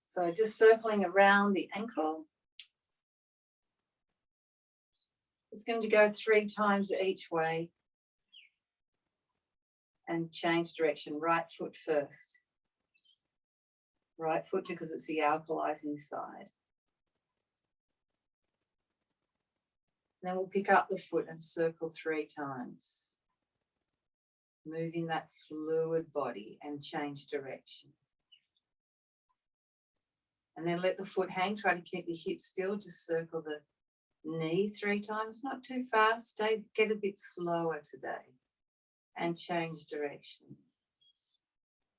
So just circling around the ankle. It's going to go 3 times each way and change direction. Right foot first. Right foot because it's the alkalizing side. Then we'll pick up the foot and circle 3 times. Moving that fluid body and change direction. And then let the foot hang. Try to keep the hip still. Just circle the knee 3 times. Not too fast. Get a bit slower today. And change direction.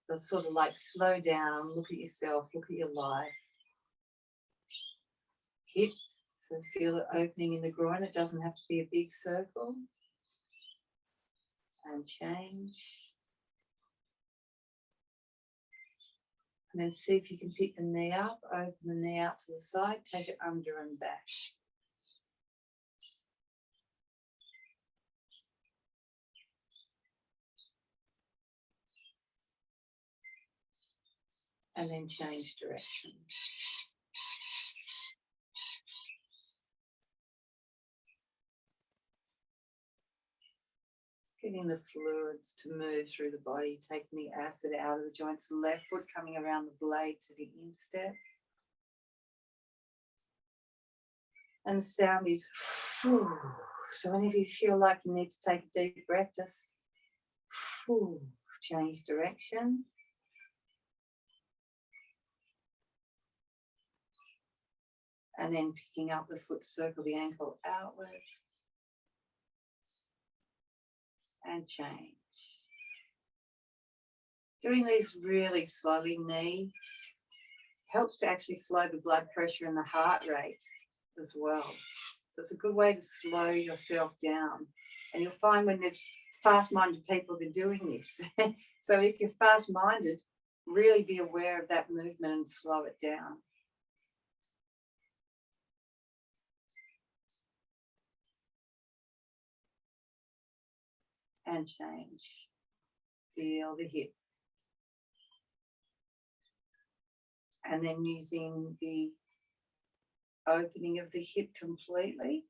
So sort of like slow down. Look at yourself. Look at your life. Hip. So feel it opening in the groin. It doesn't have to be a big circle. And change. And then see if you can pick the knee up. Open the knee out to the side. Take it under and back. And then change direction. Getting the fluids to move through the body, taking the acid out of the joints. The left foot coming around the blade to the instep. And the sound is phew. So whenever you feel like you need to take a deep breath, just phew, change direction. And then picking up the foot, circle the ankle outward. And change. Doing these really slowly, knee, helps to actually slow the blood pressure and the heart rate as well. So it's a good way to slow yourself down. And you'll find when there's fast-minded people, they're doing this. So if you're fast-minded, really be aware of that movement and slow it down. And change. Feel the hip. And then using the opening of the hip completely.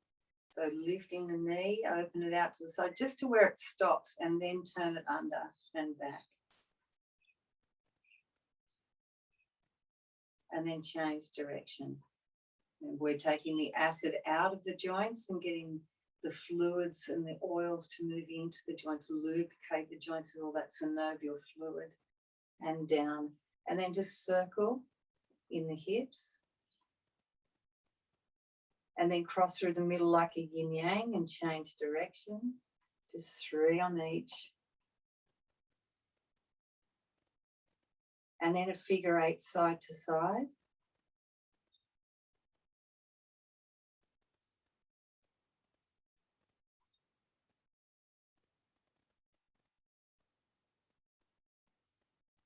So lifting the knee, open it out to the side, just to where it stops, and then turn it under and back. And then change direction. And we're taking the acid out of the joints and getting the fluids and the oils to move into the joints, lubricate the joints with all that synovial fluid, and down. And then just circle in the hips. And then cross through the middle like a yin yang and change direction. Just 3 on each. And then a figure 8 side to side.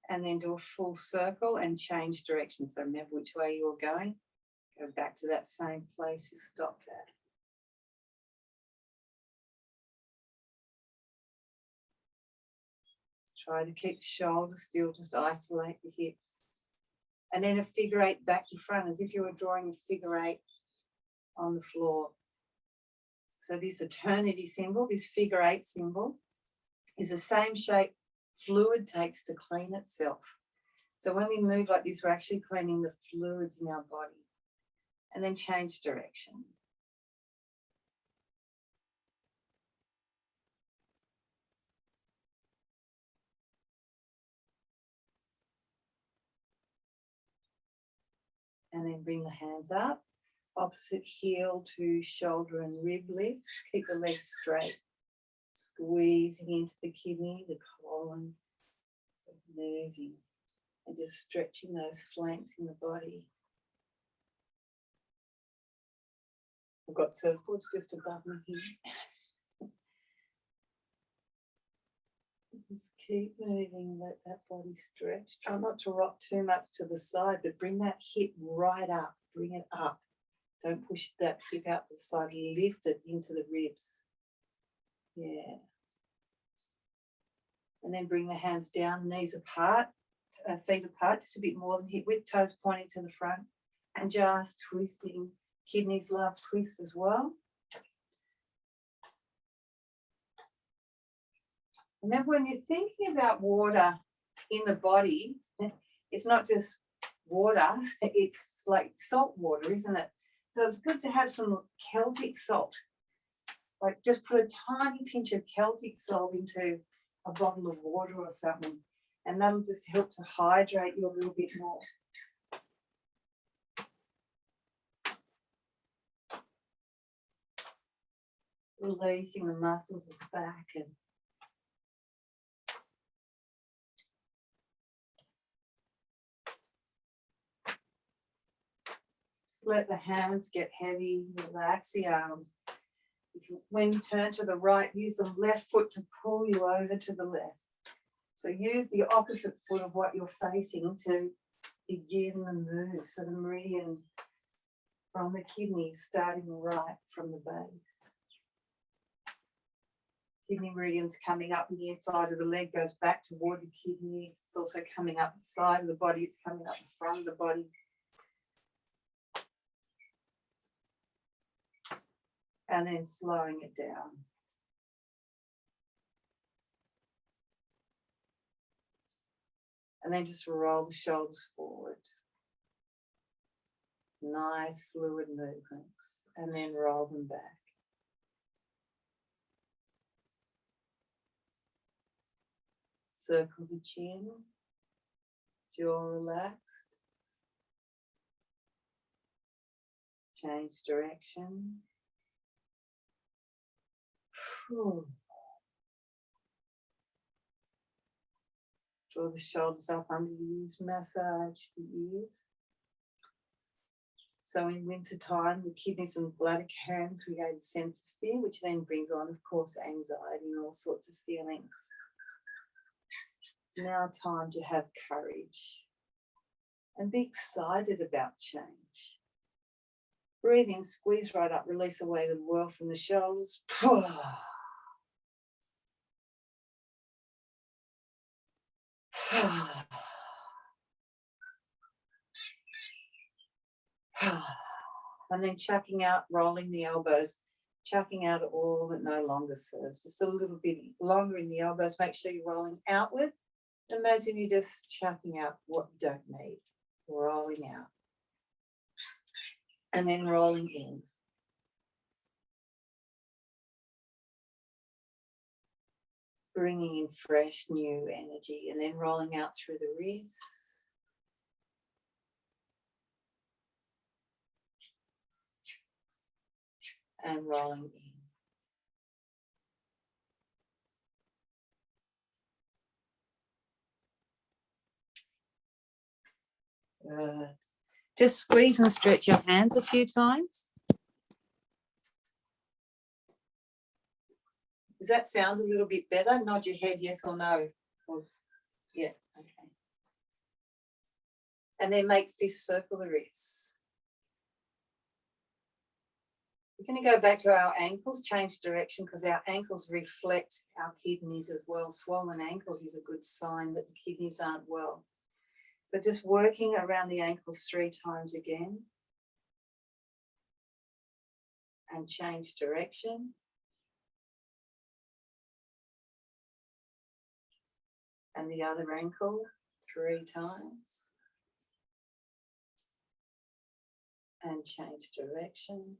And then do a full circle and change direction. So remember which way you're going. Go back to that same place you stopped at. Try to keep the shoulders still, just isolate the hips. And then a figure 8 back to front, as if you were drawing a figure 8 on the floor. So this eternity symbol, this figure 8 symbol, is the same shape fluid takes to clean itself. So when we move like this, we're actually cleaning the fluids in our body. And then change direction. And then bring the hands up, opposite heel to shoulder and rib lifts. Keep the legs straight, squeezing into the kidney, the colon, so moving and just stretching those flanks in the body. I've got circles just above me here. Just keep moving, let that body stretch. Try not to rock too much to the side, but bring that hip right up, bring it up. Don't push that hip out the side, lift it into the ribs. Yeah. And then bring the hands down, knees apart. feet apart, just a bit more than hip width, toes pointing to the front, and just twisting. Kidneys love twists as well. Remember, when you're thinking about water in the body, it's not just water, it's like salt water, isn't it? So it's good to have some Celtic salt. Like just put a tiny pinch of Celtic salt into a bottle of water or something, and that'll just help to hydrate you a little bit more. Releasing the muscles of the back and just let the hands get heavy, relax the arms. When you turn to the right, use the left foot to pull you over to the left. So use the opposite foot of what you're facing to begin the move. So the meridian from the kidneys starting right from the base. Kidney meridian's coming up the inside of the leg, goes back toward the kidneys. It's also coming up the side of the body. It's coming up the front of the body. And then slowing it down. And then just roll the shoulders forward. Nice fluid movements. And then roll them back. Circle the chin, jaw relaxed. Change direction. Draw the shoulders up under the ears, massage the ears. So in winter time, the kidneys and bladder can create a sense of fear, which then brings on, of course, anxiety and all sorts of feelings. It's now time to have courage and be excited about change. Breathe in, squeeze right up, release the weight of the world from the shoulders. And then chucking out, rolling the elbows, chucking out all that no longer serves. Just a little bit longer in the elbows. Make sure you're rolling outward. Imagine you're just chucking out what you don't need. Rolling out. And then rolling in. Bringing in fresh, new energy. And then rolling out through the wrists. And rolling in. Good. Just squeeze and stretch your hands a few times. Does that sound a little bit better? Nod your head yes or no. Yeah, okay. And then make fists circle the wrists. We're going to go back to our ankles, change direction, because our ankles reflect our kidneys as well. Swollen ankles is a good sign that the kidneys aren't well. So just working around the ankles 3 times again. And change direction. And the other ankle 3 times. And change direction.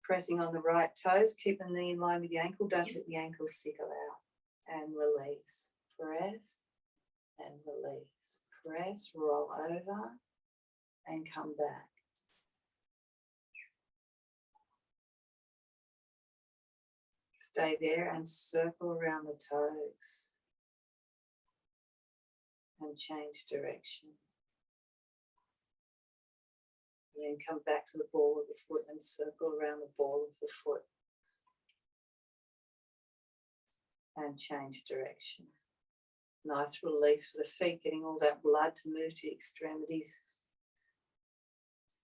Pressing on the right toes, keep the knee in line with the ankle. Don't let the ankle sickle out. And release. Press and release. Press, roll over and come back. Stay there and circle around the toes. And change direction. And then come back to the ball of the foot and circle around the ball of the foot. And change direction. Nice release for the feet, getting all that blood to move to the extremities.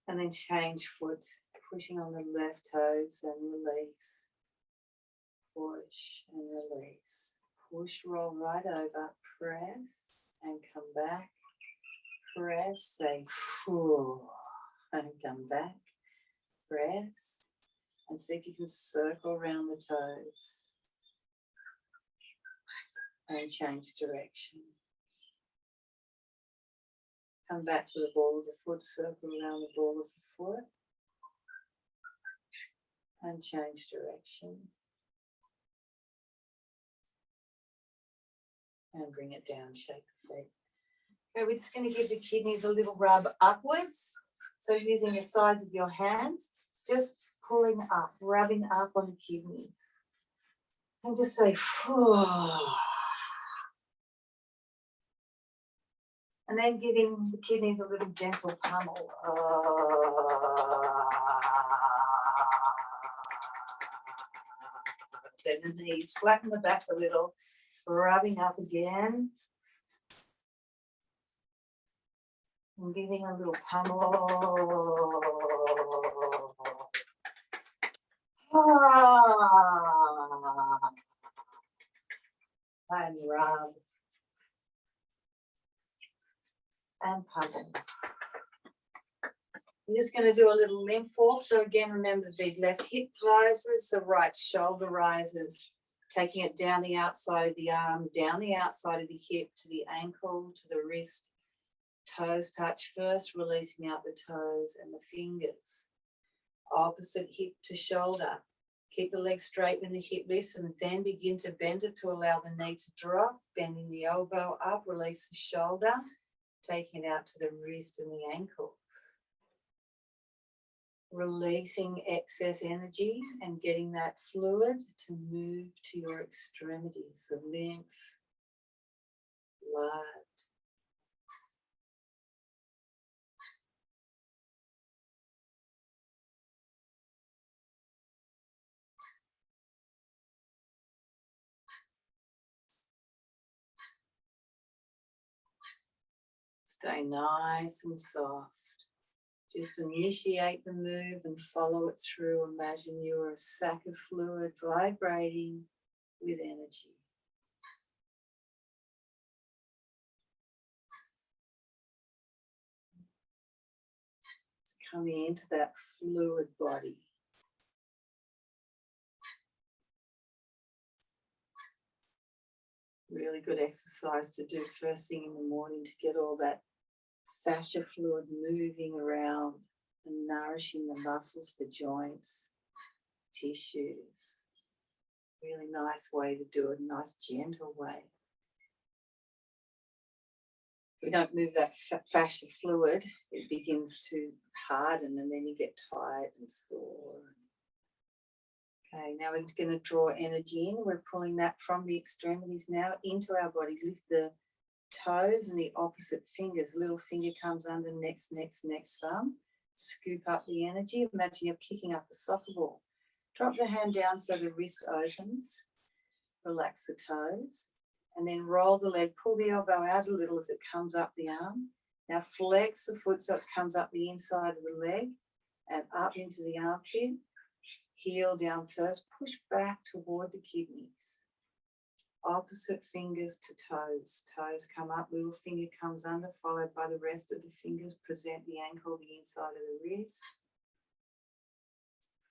And then change foot, pushing on the left toes and release. push and release. Push, roll right over, press and come back. Press, say, phew, and come back. Press, and see if you can circle around the toes and change direction. Come back to the ball of the foot, circle around the ball of the foot and change direction. And bring it down, shake the feet. Okay, we're just going to give the kidneys a little rub upwards. So using the sides of your hands, just pulling up, rubbing up on the kidneys. And just say, phew. And then giving the kidneys a little gentle pummel. Bend the knees, flatten the back a little, rubbing up again. And giving a little pummel. And rub. And pummel. I'm just going to do a little lymph walk. So again, remember the left hip rises, the right shoulder rises, taking it down the outside of the arm, down the outside of the hip to the ankle, to the wrist. Toes touch first, releasing out the toes and the fingers. Opposite hip to shoulder. Keep the legs straight when the hip lifts and then begin to bend it to allow the knee to drop. Bending the elbow up, release the shoulder, taking it out to the wrist and the ankles. Releasing excess energy and getting that fluid to move to your extremities, the lymph, blood. Stay nice and soft. Just initiate the move and follow it through. Imagine you're a sack of fluid vibrating with energy. It's coming into that fluid body. Really good exercise to do first thing in the morning to get all that fascia fluid moving around and nourishing the muscles, the joints, tissues. Really nice way to do it, a nice gentle way. If we don't move that fascia fluid, it begins to harden and then you get tired and sore. Okay, now we're going to draw energy in. We're pulling that from the extremities now into our body. Lift the toes and the opposite fingers. Little finger comes under next thumb. Scoop up the energy. Imagine you're kicking up a soccer ball. Drop the hand down so the wrist opens. Relax the toes. And then roll the leg. Pull the elbow out a little as it comes up the arm. Now flex the foot so it comes up the inside of the leg and up into the armpit. Heel down first. Push back toward the kidneys. Opposite fingers to toes. Toes come up, little finger comes under, followed by the rest of the fingers. Present the ankle, the inside of the wrist.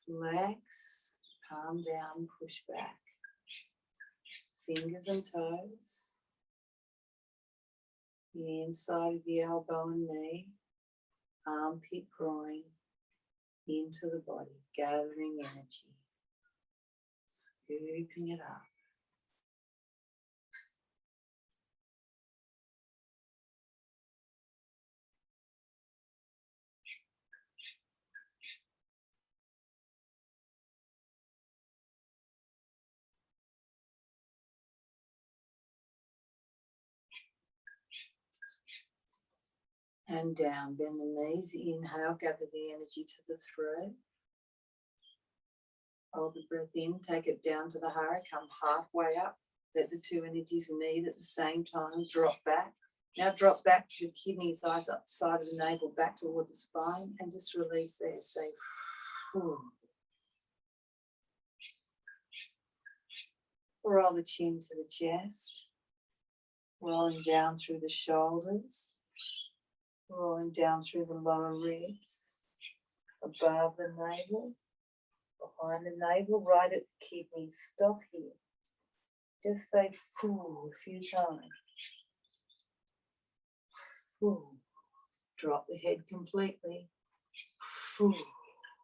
Flex, palm down, push back. Fingers and toes. The inside of the elbow and knee. Armpit, groin. Into the body, gathering energy. Scooping it up. And down, bend the knees, inhale, gather the energy to the throat. Hold the breath in, take it down to the heart, come halfway up. Let the two energies meet at the same time, drop back. Now drop back to the kidneys, eyes up the side of the navel, back toward the spine, and just release there, say, phew. Roll the chin to the chest. Rolling down through the shoulders. Rolling down through the lower ribs. Above the navel. Behind the navel, right at the kidneys. Stop here. Just say "foo" a few times. Foo. Drop the head completely. Foo.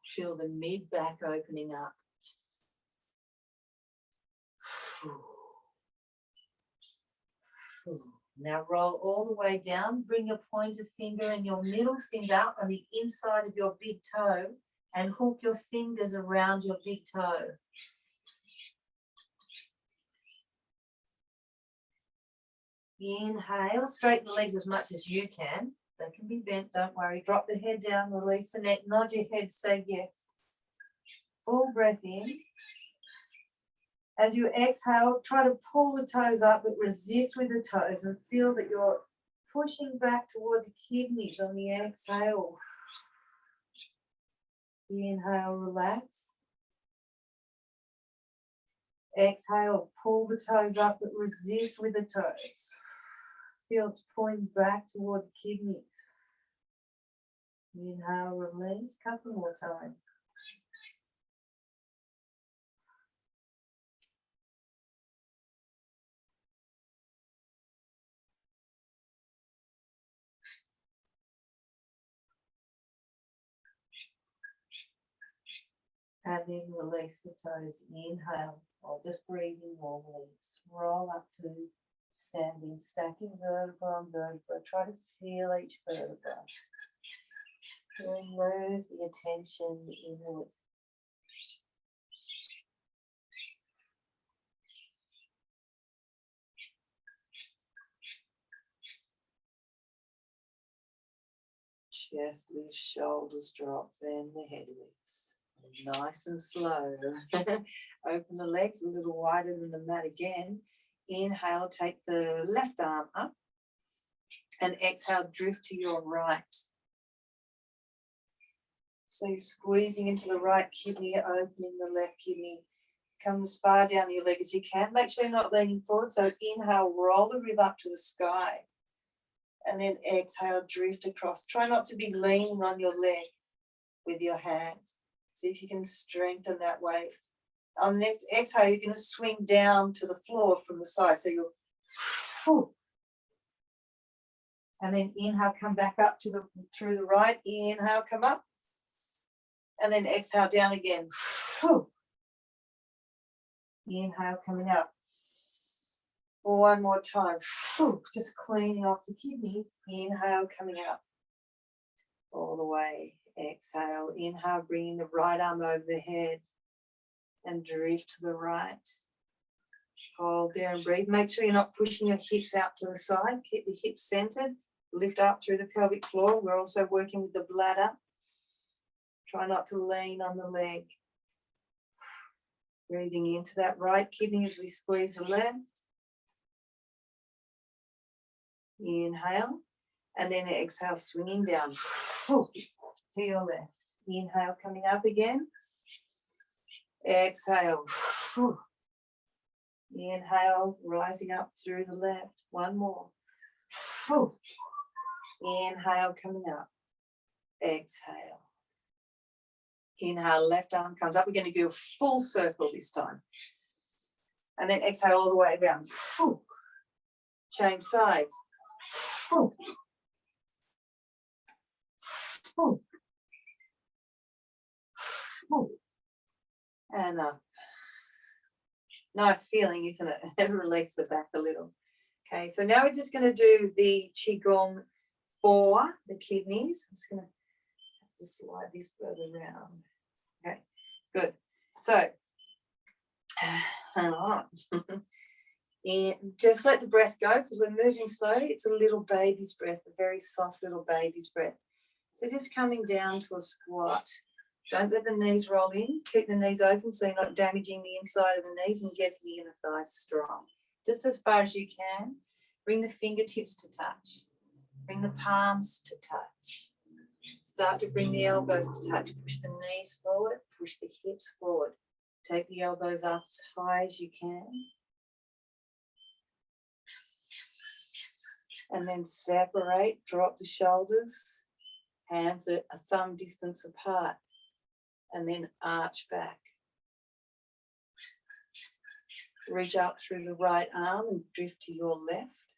Feel the mid-back opening up. Foo. Foo. Now roll all the way down. Bring your pointer finger and your middle finger up on the inside of your big toe and hook your fingers around your big toe. Inhale, straighten the legs as much as you can. They can be bent, don't worry. Drop the head down, release the neck, nod your head, say yes. Full breath in. As you exhale, try to pull the toes up, but resist with the toes and feel that you're pushing back toward the kidneys on the exhale. Inhale, relax. Exhale, pull the toes up, but resist with the toes. Feel it's pulling back toward the kidneys. Inhale, release, couple more times. And then release the toes. Inhale, or just breathing normally. Just roll up to standing, stacking vertebra on vertebra. Try to feel each vertebra. Remove the attention inward. Chest lifts, shoulders drop, then the head lifts. Nice and slow. Open the legs a little wider than the mat again. Inhale, take the left arm up. And exhale, drift to your right. So you're squeezing into the right kidney, opening the left kidney. Come as far down your leg as you can. Make sure you're not leaning forward. So inhale, roll the rib up to the sky. And then exhale, drift across. Try not to be leaning on your leg with your hand. See if you can strengthen that waist. On the next exhale, you're going to swing down to the floor from the side. So you're, and then inhale, come back up to through the right. Inhale, come up. And then exhale, down again. Inhale, coming up. One more time. Just cleaning off the kidneys. Inhale, coming up. All the way. Exhale. Inhale, bringing the right arm over the head. And drift to the right. Hold there and breathe. Make sure you're not pushing your hips out to the side. Keep the hips centered. Lift up through the pelvic floor. We're also working with the bladder. Try not to lean on the leg. Breathing into that right kidney as we squeeze the left. Inhale. And then exhale, swinging down to your left. Inhale, coming up again. Exhale. Inhale, rising up through the left. One more. Inhale, coming up. Exhale. Inhale, left arm comes up. We're going to do a full circle this time. And then exhale all the way around. Change sides. And up. Nice feeling, isn't it? Release the back a little. Okay, so now we're just going to do the Qigong for the kidneys. I'm just going to slide this further around. Okay, good. So, hang on. And just let the breath go because we're moving slowly. It's a little baby's breath, a very soft little baby's breath. So just coming down to a squat. Don't let the knees roll in. Keep the knees open so you're not damaging the inside of the knees and get the inner thighs strong. Just as far as you can. Bring the fingertips to touch. Bring the palms to touch. Start to bring the elbows to touch. Push the knees forward. Push the hips forward. Take the elbows up as high as you can. And then separate, drop the shoulders, hands are a thumb distance apart, and then arch back. Reach up through the right arm and drift to your left.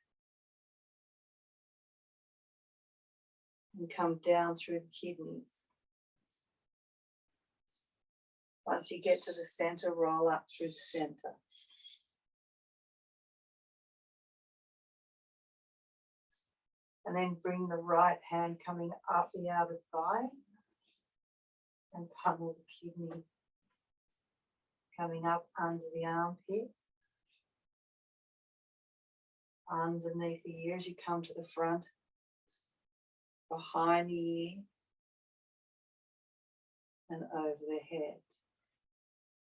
And come down through the kidneys. Once you get to the center, roll up through the center. And then bring the right hand coming up the outer thigh and pummel the kidney coming up under the armpit. Underneath the ear as you come to the front, behind the ear and over the head.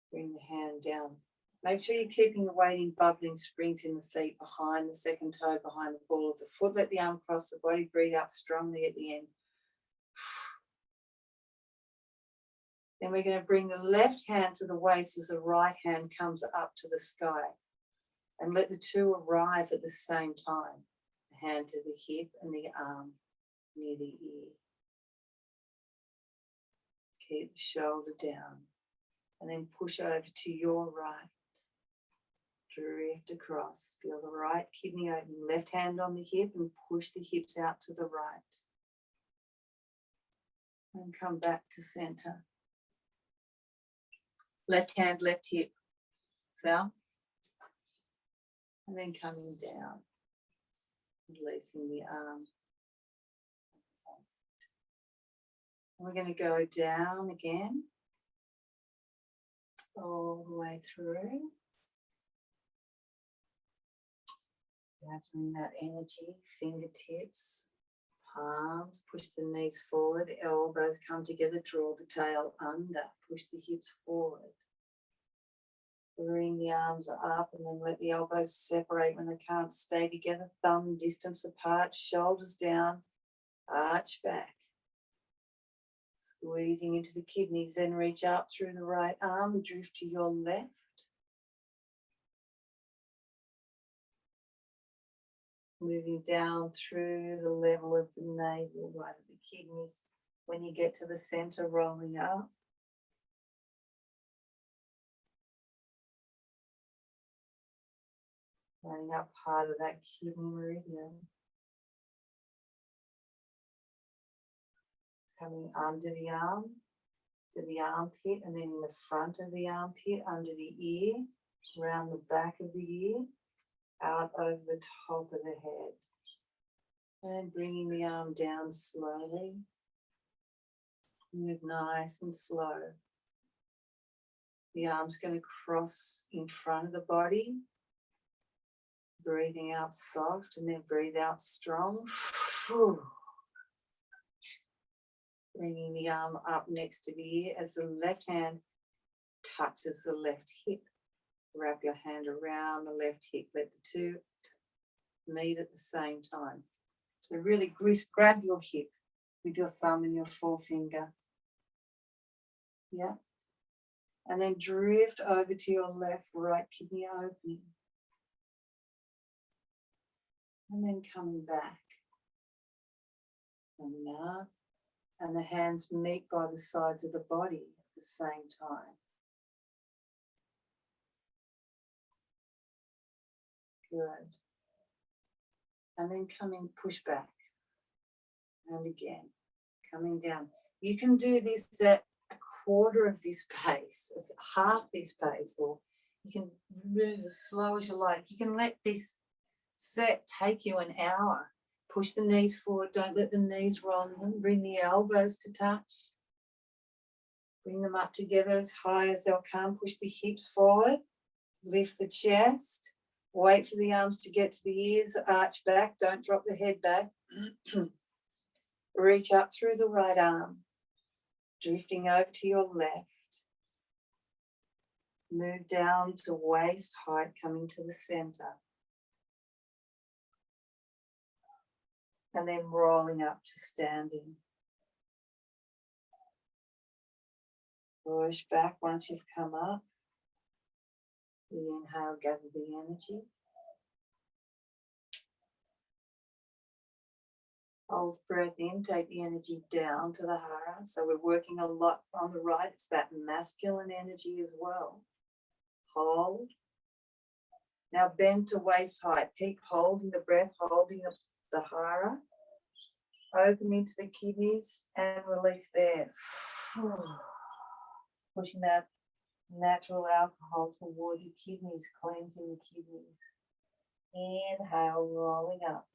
Bring the hand down. Make sure you're keeping the weight in bubbling springs in the feet, behind the second toe, behind the ball of the foot. Let the arm cross the body. Breathe out strongly at the end. Then we're going to bring the left hand to the waist as the right hand comes up to the sky. And let the two arrive at the same time. The hand to the hip and the arm near the ear. Keep the shoulder down. And then push over to your right. Drift across. Feel the right kidney open. Left hand on the hip and push the hips out to the right. And come back to center. Left hand, left hip. So. And then coming down. Releasing the arm. And we're going to go down again. All the way through. Gathering that energy, fingertips, palms, push the knees forward, elbows come together, draw the tail under, push the hips forward. Bring the arms up and then let the elbows separate when they can't stay together, thumb distance apart, shoulders down, arch back. Squeezing into the kidneys, then reach up through the right arm, drift to your left. Moving down through the level of the navel, right at the kidneys. When you get to the center, rolling up. Running up part of that kidney meridian. Coming under the arm, to the armpit, and then in the front of the armpit, under the ear, around the back of the ear, out over the top of the head. And bringing the arm down slowly. Move nice and slow. The arm's going to cross in front of the body. Breathing out soft and then breathe out strong. Bringing the arm up next to the ear as the left hand touches the left hip. Wrap your hand around the left hip. Let the two meet at the same time. So really grab your hip with your thumb and your forefinger. Yeah. And then drift over to your left, right kidney opening. And then coming back. Coming up. And the hands meet by the sides of the body at the same time. Good. And then coming, push back. And again, coming down. You can do this at a quarter of this pace, half this pace, or you can move as slow as you like. You can let this set take you an hour. Push the knees forward. Don't let the knees roll in. Bring the elbows to touch. Bring them up together as high as they'll come. Push the hips forward. Lift the chest. Wait for the arms to get to the ears. Arch back. Don't drop the head back. Reach up through the right arm. Drifting over to your left. Move down to waist height, coming to the center. And then rolling up to standing. Push back once you've come up. The inhale, gather the energy. Hold breath in, take the energy down to the hara. So we're working a lot on the right. It's that masculine energy as well. Hold. Now bend to waist height. Keep holding the breath, holding the hara. Open into the kidneys and release there. Pushing that natural alcohol toward the kidneys, cleansing the kidneys. Inhale, rolling up.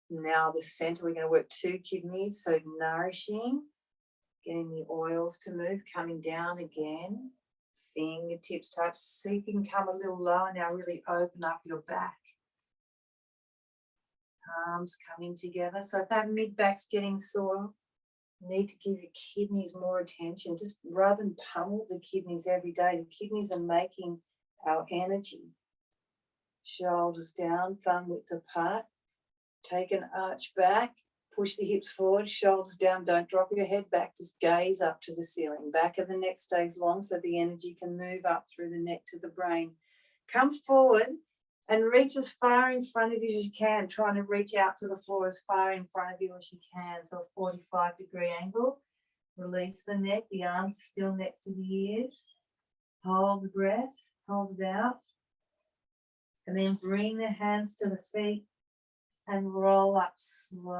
Now the center, we're going to work 2 kidneys, so nourishing, getting the oils to move, coming down again, fingertips touch. See if you can come a little lower now, really open up your back. Arms coming together. So if that mid-back's getting sore, you need to give your kidneys more attention. Just rub and pummel the kidneys every day. The kidneys are making our energy. Shoulders down, thumb width apart. Take an arch back, push the hips forward, shoulders down, don't drop your head back, just gaze up to the ceiling. Back of the neck stays long so the energy can move up through the neck to the brain. Come forward and reach as far in front of you as you can, trying to reach out to the floor as far in front of you as you can. So a 45-degree angle. Release the neck, the arms still next to the ears. Hold the breath, hold it out. And then bring the hands to the feet. And roll up slowly.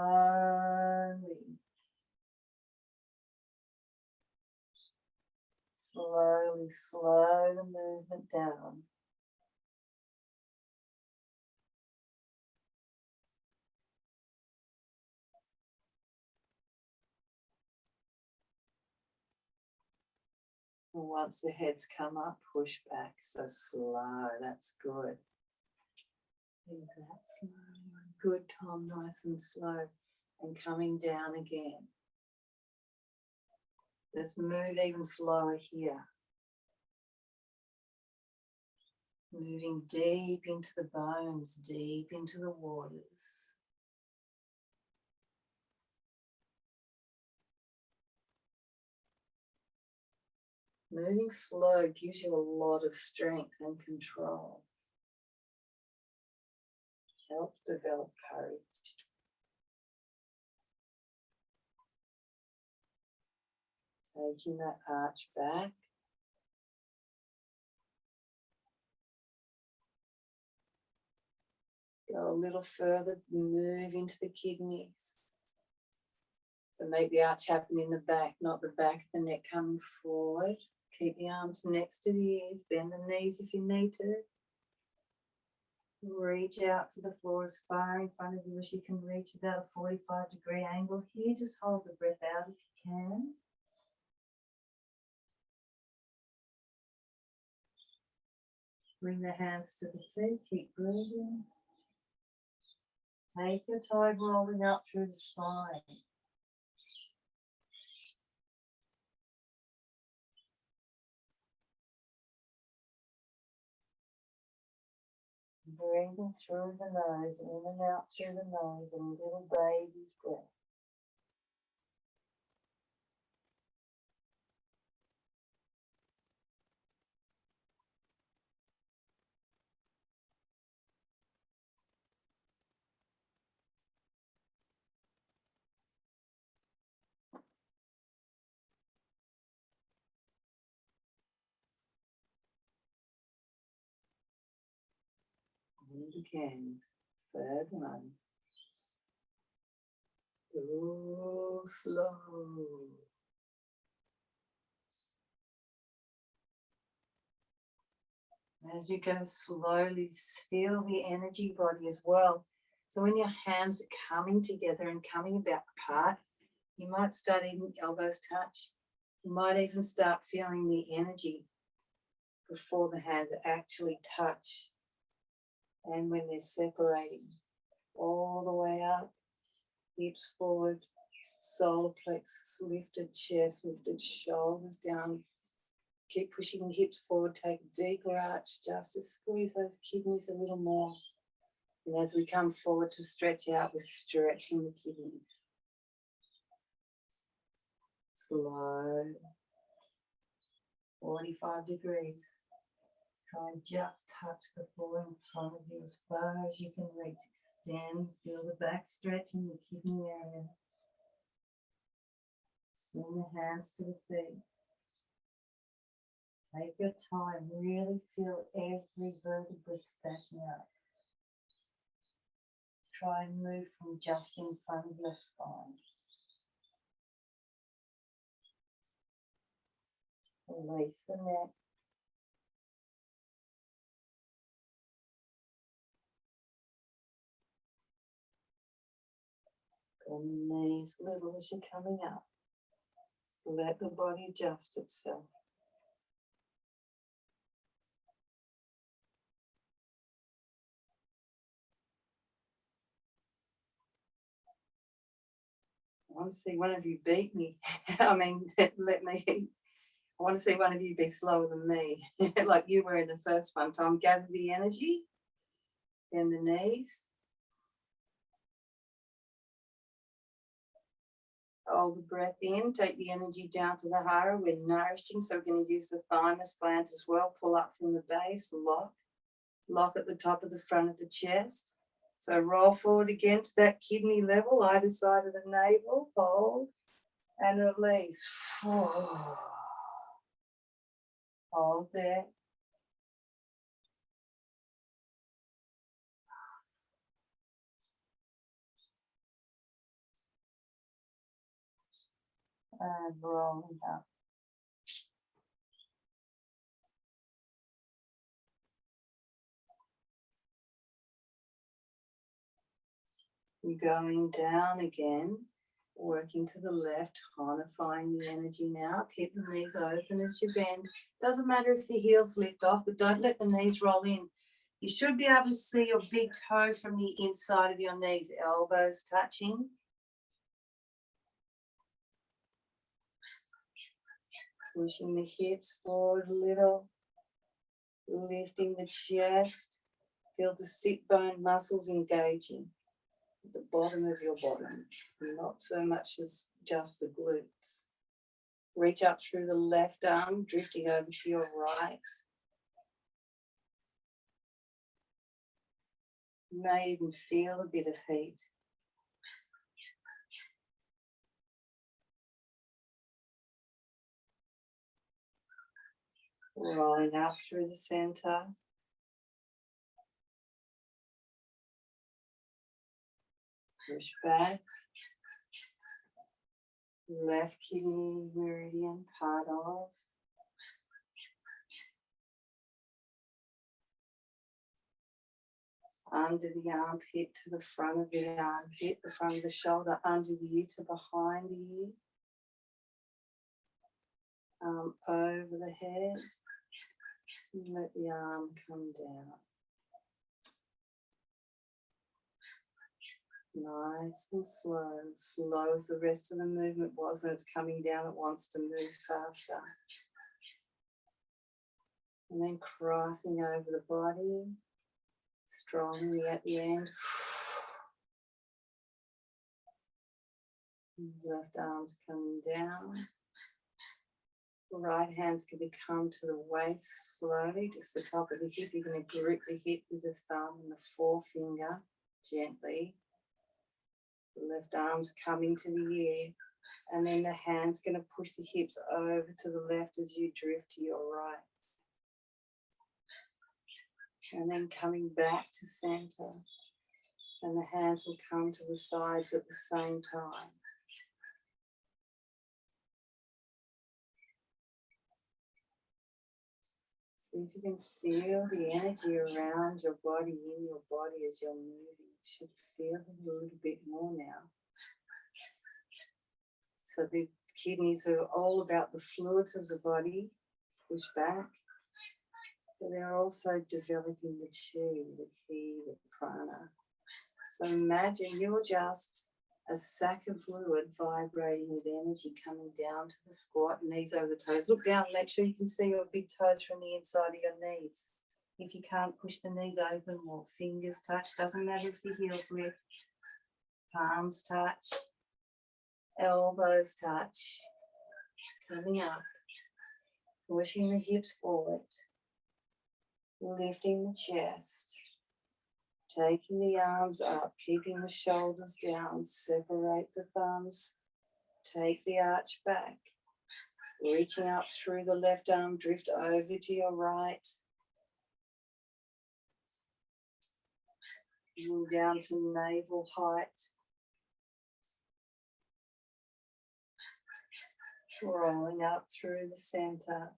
Slowly, slow the movement down. And once the heads come up, push back. So slow, that's good. Yeah, that's slow. Good, Tom, nice and slow. And coming down again. Let's move even slower here. Moving deep into the bones, deep into the waters. Moving slow gives you a lot of strength and control. Help develop courage. Taking that arch back. Go a little further, move into the kidneys. So make the arch happen in the back, not the back of the neck coming forward. Keep the arms next to the ears, bend the knees if you need to. Reach out to the floor as far in front of you as you can reach, about a 45-degree angle here. Just hold the breath out if you can. Bring the hands to the feet, keep breathing. Take your time rolling up through the spine. Breathing through the nose, in and out through the nose, and a little baby's breath. And again, third one. Go slow. As you go slowly, feel the energy body as well. So when your hands are coming together and coming about apart, you might start even elbows touch. You might even start feeling the energy before the hands actually touch. And when they're separating, all the way up, hips forward, solar plexus lifted, chest lifted, shoulders down. Keep pushing the hips forward, take a deeper arch, just to squeeze those kidneys a little more. And as we come forward to stretch out, we're stretching the kidneys. Slow. 45 degrees. Try and just touch the floor in front of you as far as you can reach. Extend, feel the back stretch in the kidney area. Bring the hands to the feet. Take your time, really feel every vertebra stacking up. Try and move from just in front of your spine. Release the neck. On the knees little as you're coming up. Let the body adjust itself. I want to see one of you beat me. I mean, let me. I want to see one of you be slower than me, like you were in the first one. Tom, gather the energy in the knees. Hold the breath in, take the energy down to the hara. We're nourishing, so we're going to use the thymus gland as well. Pull up from the base, lock at the top of the front of the chest. So roll forward again to that kidney level, either side of the navel, hold, and release. Hold there. And rolling up. Going down again, working to the left, tonifying the energy now. Keep the knees open as you bend. Doesn't matter if the heels lift off, but don't let the knees roll in. You should be able to see your big toe from the inside of your knees, elbows touching. Pushing the hips forward a little, lifting the chest. Feel the sit bone muscles engaging at the bottom of your bottom, not so much as just the glutes. Reach up through the left arm, drifting over to your right. You may even feel a bit of heat. Rolling up through the center. Push back. Left kidney meridian part off. Under the armpit to the front of the armpit, the front of the shoulder, under the ear to behind the ear. Over the head. And let the arm come down. Nice and slow. Slow as the rest of the movement was. When it's coming down, it wants to move faster. And then crossing over the body. Strongly at the end. Left arm's coming down. Right hand's going to come to the waist slowly, just the top of the hip. You're going to grip the hip with the thumb and the forefinger gently. The left arm's coming to the ear, and then the hand's going to push the hips over to the left as you drift to your right. And then coming back to center, and the hands will come to the sides at the same time. See if you can feel the energy around your body, in your body as you're moving. You should feel it a little bit more now. So the kidneys are all about the fluids of the body, push back, but they're also developing the chi, the ki, the prana. So imagine you're just a sack of fluid vibrating with energy coming down to the squat, knees over the toes. Look down, make sure you can see your big toes from the inside of your knees. If you can't push the knees open or fingers touch, doesn't matter if the heels lift, palms touch, elbows touch, coming up. Pushing the hips forward, lifting the chest, taking the arms up, keeping the shoulders down, separate the thumbs, take the arch back, reaching up through the left arm, drift over to your right, down to navel height, rolling up through the center.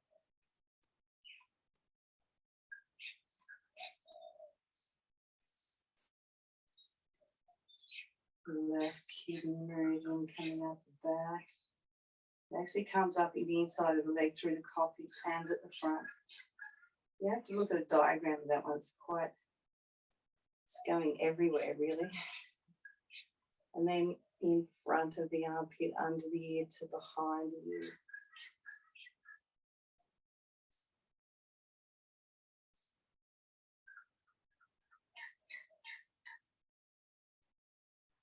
Left kidney meridian coming up the back. It actually comes up in the inside of the leg through the coccyx and at the front. You have to look at a diagram of that one. It's going everywhere really. And then in front of the armpit, under the ear to behind the ear.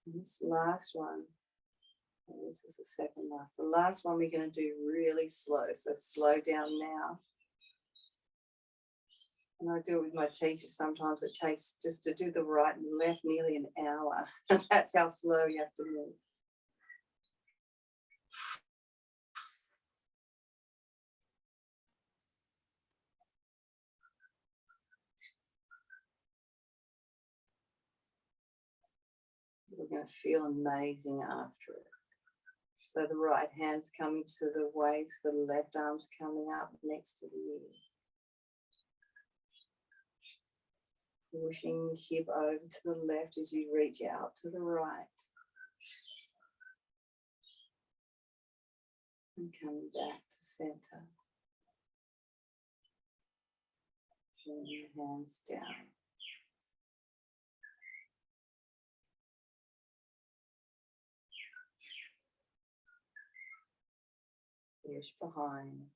And this last one, and this is the second last. The last one we're going to do really slow. So slow down now. And I do it with my teachers. Sometimes it takes just to do the right and left nearly an hour. That's how slow you have to move. We're going to feel amazing after it. So the right hand's coming to the waist, the left arm's coming up next to the ear. Pushing the hip over to the left as you reach out to the right. And coming back to center. Bring your hands down. Push behind.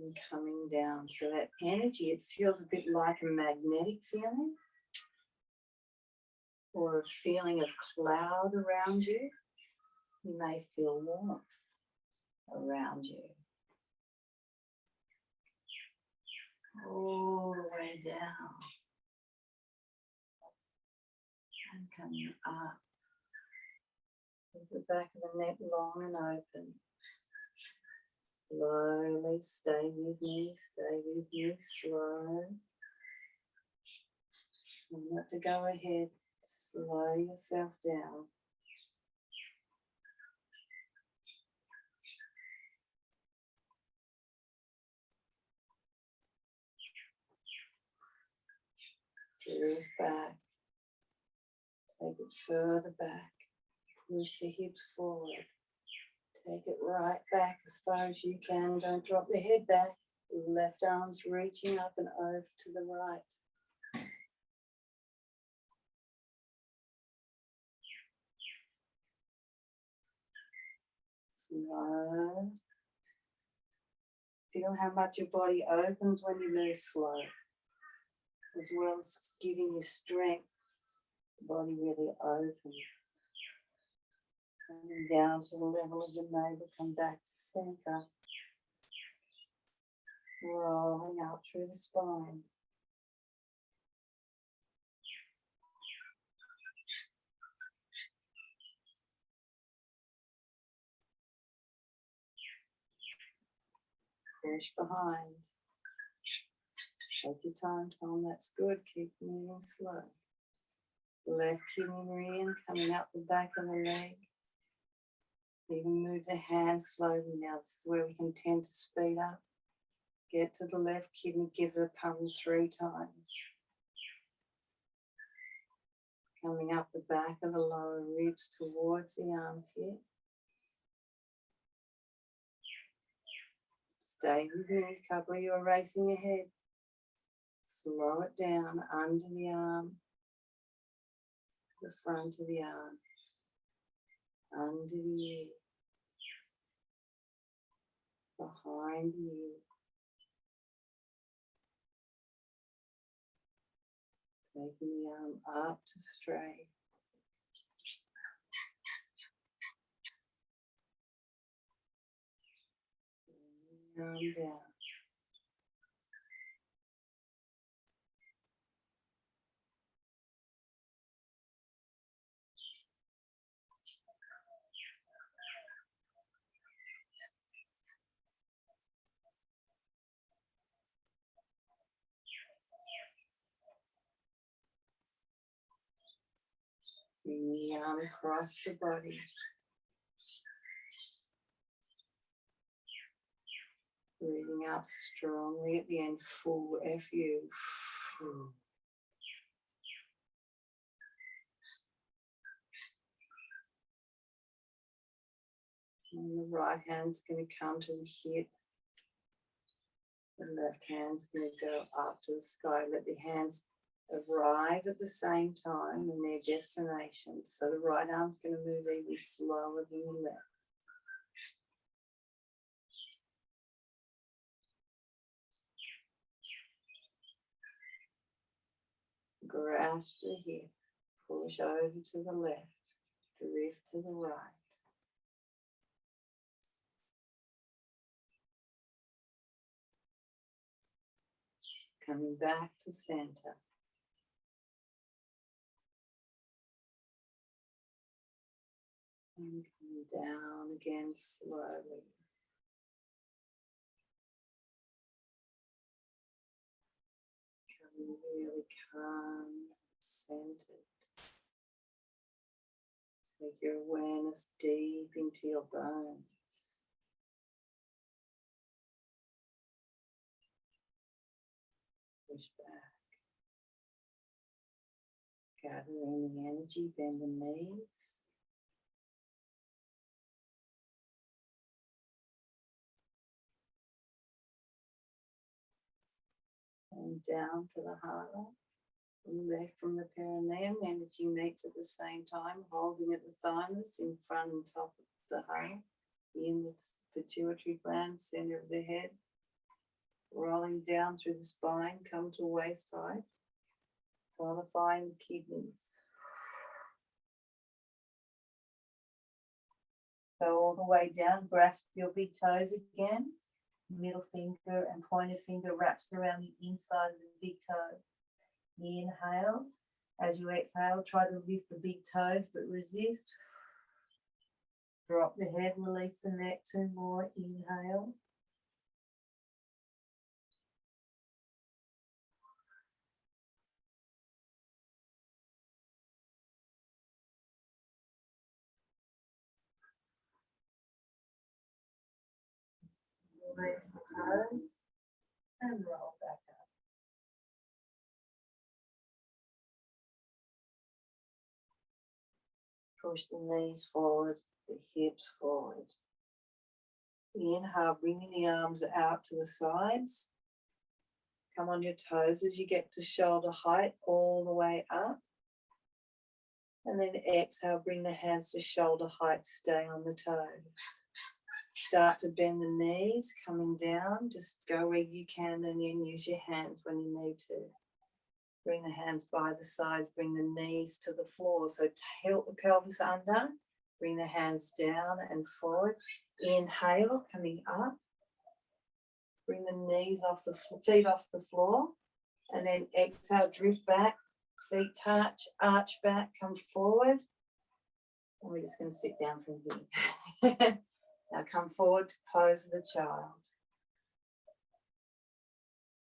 And coming down. So that energy, it feels a bit like a magnetic feeling or a feeling of cloud around you. You may feel warmth around you. All the way down. And coming up. With the back of the neck long and open. Slowly, stay with me, slow. And not to go ahead, slow yourself down. Drift back, take it further back, push the hips forward. Take it right back as far as you can. Don't drop the head back. Left arm's reaching up and over to the right. Slow. Feel how much your body opens when you move slow. As well as giving you strength. The body really opens. Coming down to the level of the navel, come back to center. Rolling out through the spine. Push behind. Take your time, Tom. That's good. Keep moving slow. Left kidney meridian coming up the back of the leg. Even move the hands slowly now. This is where we can tend to speed up. Get to the left kidney, give it a pump 3 times. Coming up the back of the lower ribs towards the armpit. Stay with me, a couple of you are racing ahead. Slow it down under the arm, the front of the arm, under the ear, behind the ear. Taking the arm up to straight. calm down. Bring the arm across the body. Breathing out strongly at the end, full FU. And the right hand's going to come to the hip. The left hand's going to go up to the sky. Let the hands arrive at the same time in their destination. So the right arm's going to move even slower than the left. Grasp the hip, push over to the left, drift to the right. Coming back to center. And coming down again slowly. Coming really calm and centered. Take your awareness deep into your bones. Push back. Gather in the energy, bend the knees. And down to the heart. Left from the perineum, the energy meets at the same time, holding at the thymus in front and top of the heart. In the pituitary gland, center of the head. Rolling down through the spine, come to waist height. Solidifying the kidneys. Go all the way down, grasp your big toes again. Middle finger and pointer finger wraps around the inside of the big toe. Inhale. As you exhale, try to lift the big toes, but resist. Drop the head, release the neck, 2 more. Inhale. Release the toes and roll back up. Push the knees forward, the hips forward. Inhale, bringing the arms out to the sides. Come on your toes as you get to shoulder height all the way up. And then exhale, bring the hands to shoulder height, stay on the toes. Start to bend the knees, coming down. Just go where you can and then use your hands when you need to. Bring the hands by the sides, bring the knees to the floor. So tilt the pelvis under, bring the hands down and forward. Inhale, coming up. Bring the knees off the feet off the floor. And then exhale, drift back, feet touch, arch back, come forward. And we're just going to sit down from here. Now come forward to pose of the child.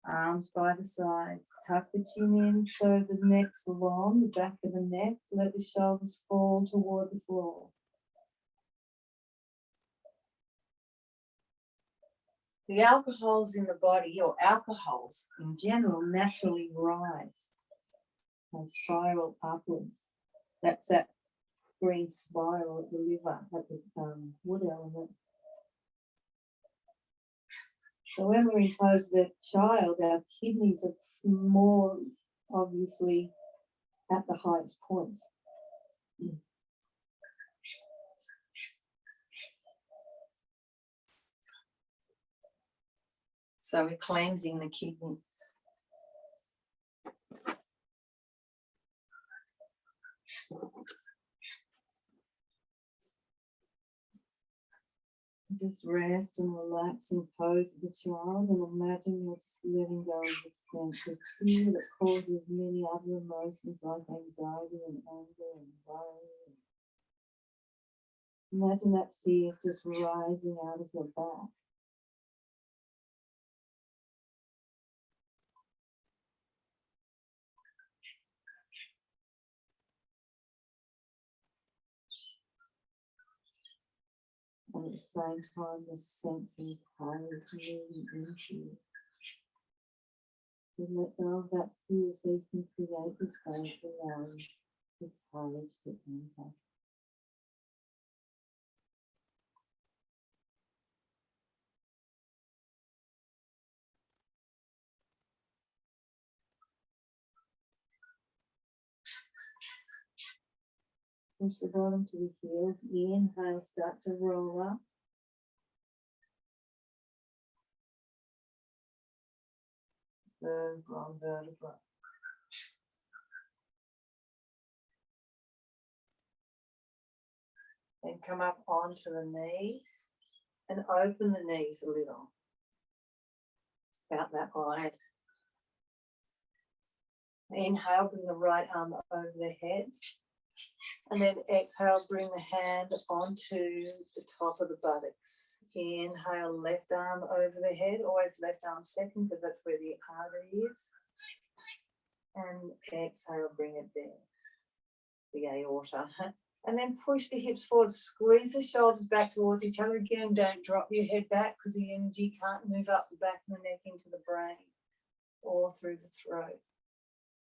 Arms by the sides, tuck the chin in so the neck's long, the back of the neck, let the shoulders fall toward the floor. The alcohols in the body, or alcohols in general, naturally rise and spiral upwards. That's that green spiral at the liver, at the wood element. So when we impose the child, our kidneys are more obviously at the highest point. So we're cleansing the kidneys. Just rest and relax and pose the child, and imagine you're just letting go of the sense of fear that causes many other emotions like anxiety and anger and worry. Imagine that fear is just rising out of your back. And at the same time, the sense of courage moving into you. So let go of that fear so you can create this space allowing the courage to enter. Push the bottom to the heels. Inhale, start to roll up. From vertebra. Then come up onto the knees and open the knees a little. About that wide. Inhale, bring the right arm over the head. And then exhale, bring the hand onto the top of the buttocks. Inhale, left arm over the head, always left arm second because that's where the artery is. And exhale, bring it there, the aorta. And then push the hips forward, squeeze the shoulders back towards each other. Again, don't drop your head back because the energy can't move up the back of the neck into the brain or through the throat.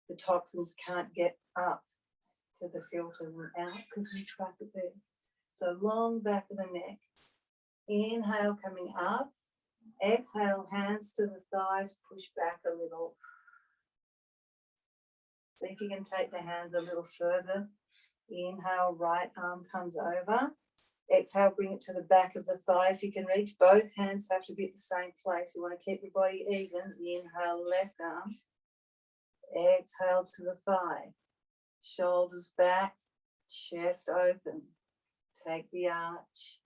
The toxins can't get up to the filters and out because we trap it there. So long back of the neck. Inhale, coming up. Exhale, hands to the thighs, push back a little. See if you can take the hands a little further. Inhale, right arm comes over. Exhale, bring it to the back of the thigh if you can reach. Both hands have to be at the same place. You want to keep your body even. Inhale, left arm. Exhale to the thigh. Shoulders back, chest open. Take the arch.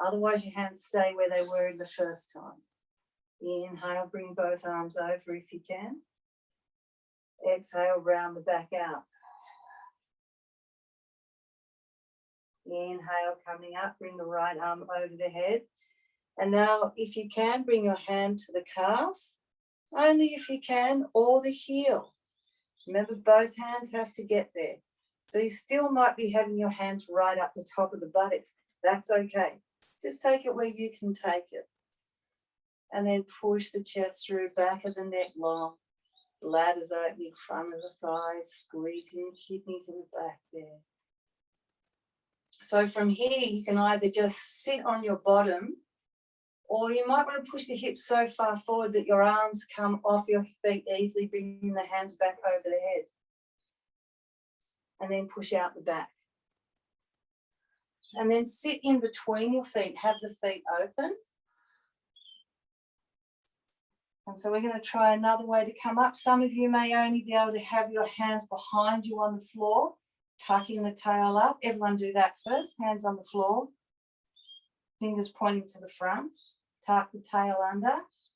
Otherwise, your hands stay where they were the first time. Inhale, bring both arms over if you can. Exhale, round the back out. Inhale, coming up, bring the right arm over the head. And now, if you can, bring your hand to the calf, only if you can, or the heel. Remember, both hands have to get there. So you still might be having your hands right up the top of the buttocks. That's okay. Just take it where you can take it. And then push the chest through, back of the neck long. Bladders opening, front of the thighs, squeezing the kidneys in the back there. So from here, you can either just sit on your bottom, or you might want to push the hips so far forward that your arms come off your feet easily, bringing the hands back over the head. And then push out the back. And then sit in between your feet, have the feet open. And so we're going to try another way to come up. Some of you may only be able to have your hands behind you on the floor, tucking the tail up. Everyone do that first, hands on the floor, fingers pointing to the front. Tuck the tail under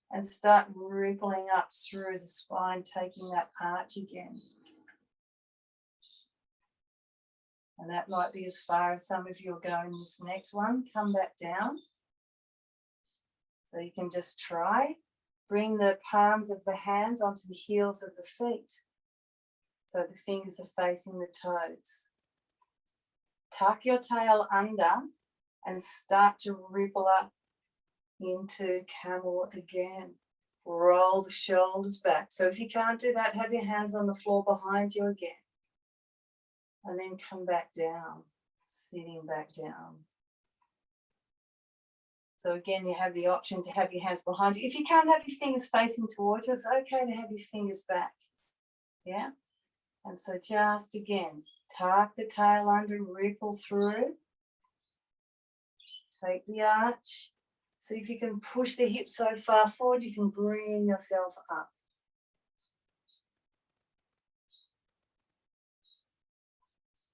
and start rippling up through the spine, taking that arch again. And that might be as far as some of you are going this next one. Come back down. So you can just try. Bring the palms of the hands onto the heels of the feet. So the fingers are facing the toes. Tuck your tail under and start to ripple up into camel again. Roll the shoulders back. So if you can't do that, have your hands on the floor behind you again. And then come back down, sitting back down. So again, you have the option to have your hands behind you. If you can't have your fingers facing towards you, it's okay to have your fingers back. Yeah? And so just again, tuck the tail under and ripple through. Take the arch. See if you can push the hips so far forward, you can bring yourself up.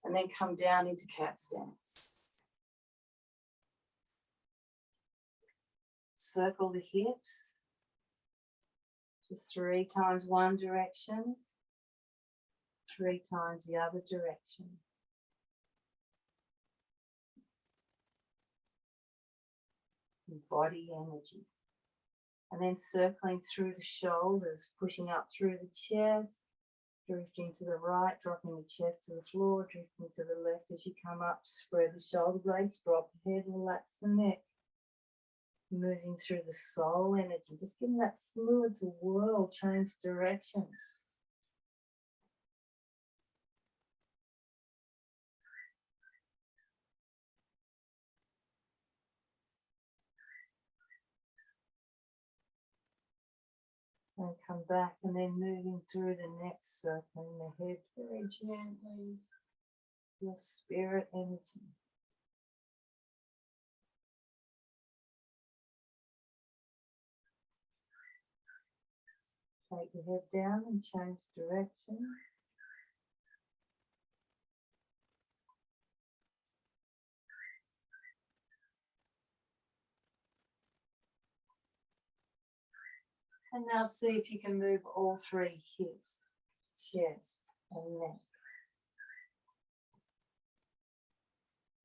And then come down into cat stance. circle the hips. Just 3 times one direction, 3 times the other direction. Body energy. And then circling through the shoulders, pushing up through the chest, drifting to the right, dropping the chest to the floor, drifting to the left as you come up, spread the shoulder blades, drop the head, relax the neck. Moving through the soul energy, just giving that fluid to whirl, change direction. And come back, and then moving through the next circling the head very gently, your spirit energy. Take your head down and change direction. And now see if you can move all 3 hips, chest and neck,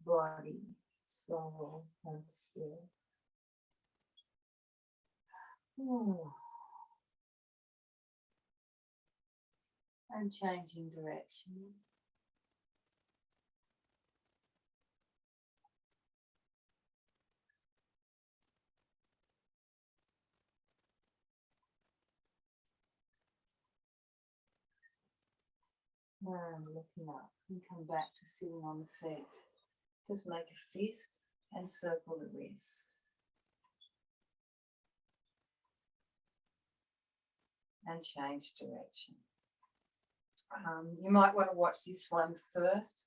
body, soul and spirit. And changing direction. And looking up and come back to sitting on the feet. Just make a fist and circle the wrists. And change direction. You might want to watch this one first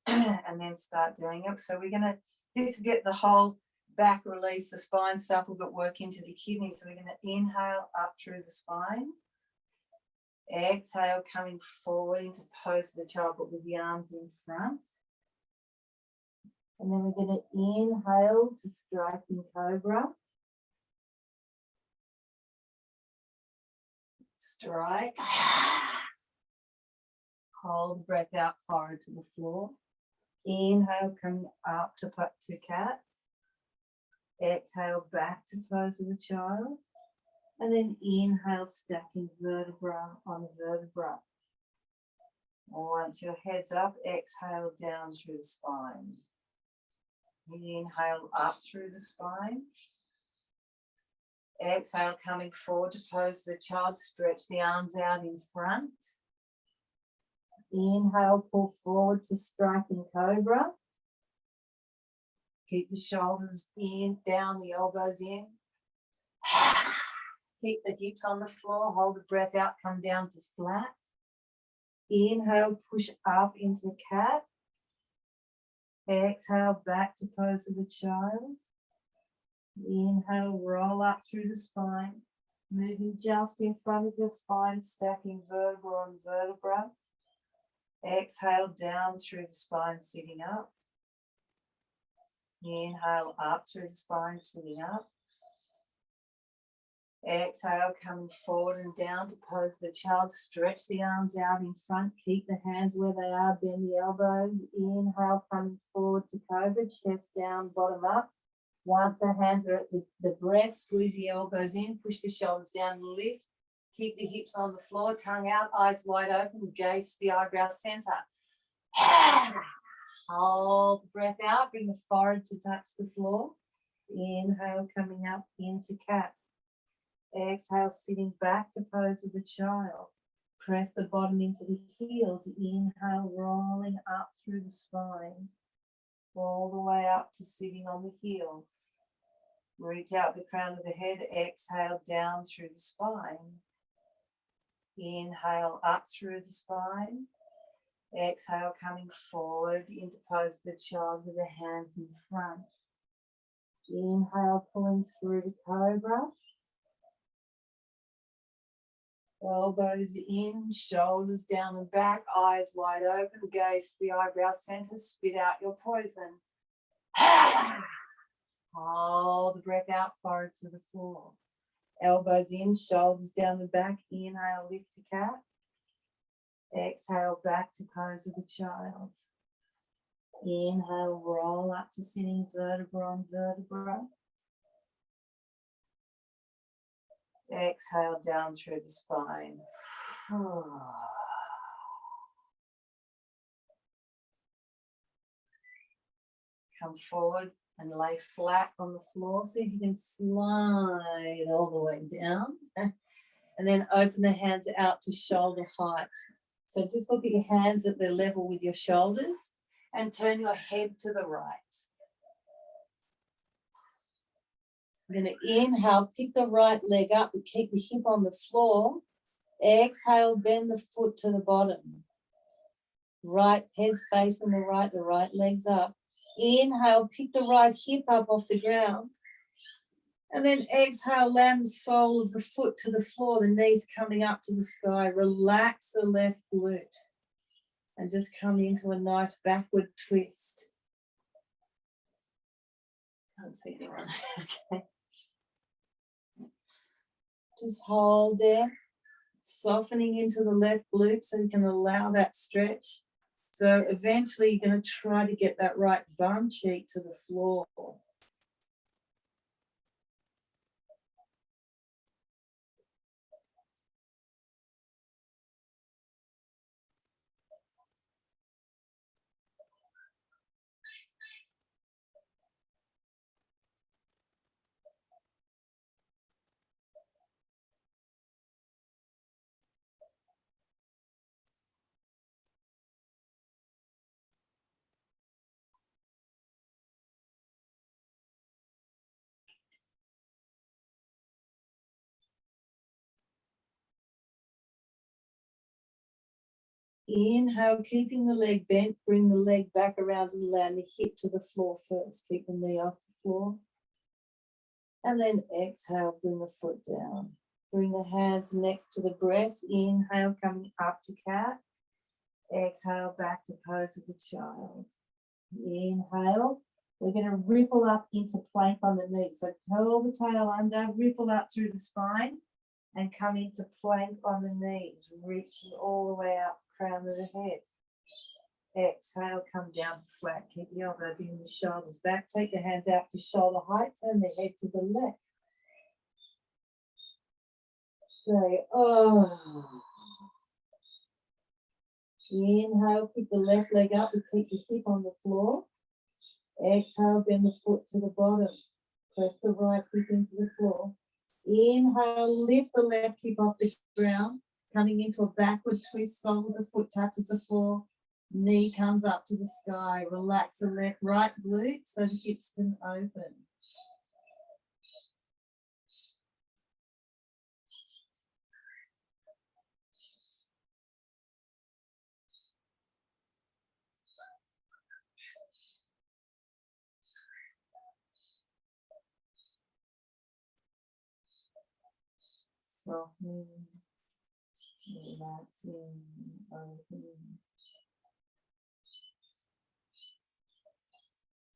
and then start doing it. So we're going to, this will get the whole back release, the spine supple, but work into the kidneys. So we're going to inhale up through the spine. Exhale, coming forward into pose of the child, but with the arms in front. And then we're going to inhale to striking cobra. Strike. Hold the breath out forward to the floor. Inhale, coming up to cat. Exhale, back to pose of the child. And then inhale, stacking vertebra on vertebra. Once your head's up, exhale down through the spine. Inhale up through the spine. Exhale, coming forward to pose the child, stretch the arms out in front. Inhale, pull forward to striking cobra. Keep the shoulders in, down, the elbows in. Keep the hips on the floor, hold the breath out, come down to flat. Inhale, push up into cat. Exhale, back to pose of the child. Inhale, roll up through the spine, moving just in front of your spine, stacking vertebra on vertebra. Exhale, down through the spine, sitting up. Inhale, up through the spine, sitting up. Exhale, coming forward and down to pose the child. Stretch the arms out in front. Keep the hands where they are. Bend the elbows. Inhale, coming forward to cobra. Chest down, bottom up. Once the hands are at the breast, squeeze the elbows in. Push the shoulders down and lift. Keep the hips on the floor. Tongue out, eyes wide open. Gaze to the eyebrow center. Hold the breath out. Bring the forehead to touch the floor. Inhale, coming up into cat. Exhale, sitting back to pose of the child. Press the bottom into the heels. Inhale, rolling up through the spine. All the way up to sitting on the heels. Reach out the crown of the head. Exhale, down through the spine. Inhale, up through the spine. Exhale, coming forward into pose of the child with the hands in front. Inhale, pulling through the cobra. Elbows in, shoulders down and back, eyes wide open, gaze to the eyebrow center, spit out your poison. Hold the breath out, forward to the floor. Elbows in, shoulders down the back. Inhale, lift to cat. Exhale, back to pose of a child. Inhale, roll up to sitting vertebra on vertebra. Exhale down through the spine. Come forward and lay flat on the floor. See if you can slide all the way down. And then open the hands out to shoulder height. So just look at your hands at their level with your shoulders and turn your head to the right. We're going to inhale, pick the right leg up, and keep the hip on the floor. Exhale, bend the foot to the bottom. Right head's facing the right leg's up. Inhale, pick the right hip up off the ground. And then exhale, land the sole of the foot to the floor, the knees coming up to the sky. Relax the left glute. And just come into a nice backward twist. Can't see anyone. Okay. Just hold there. Softening into the left glute so you can allow that stretch. So eventually you're going to try to get that right bum cheek to the floor. Inhale, keeping the leg bent, bring the leg back around and land the hip to the floor first. Keep the knee off the floor. And then exhale, bring the foot down. Bring the hands next to the breast. Inhale, coming up to cat. Exhale, back to pose of a child. Inhale. We're going to ripple up into plank on the knees. So curl the tail under, ripple up through the spine, and come into plank on the knees, reaching all the way up, crown of the head. Exhale, come down to flat. Keep the elbows in, the shoulders back. Take the hands out to shoulder height. Turn the head to the left. Say, oh. Inhale, pick the left leg up and keep the hip on the floor. Exhale, bend the foot to the bottom. Press the right hip into the floor. Inhale, lift the left hip off the ground, coming into a backward twist. Sole of the foot touches the floor. Knee comes up to the sky. Relax the right glute so the hips can open. Softening, relaxing, opening.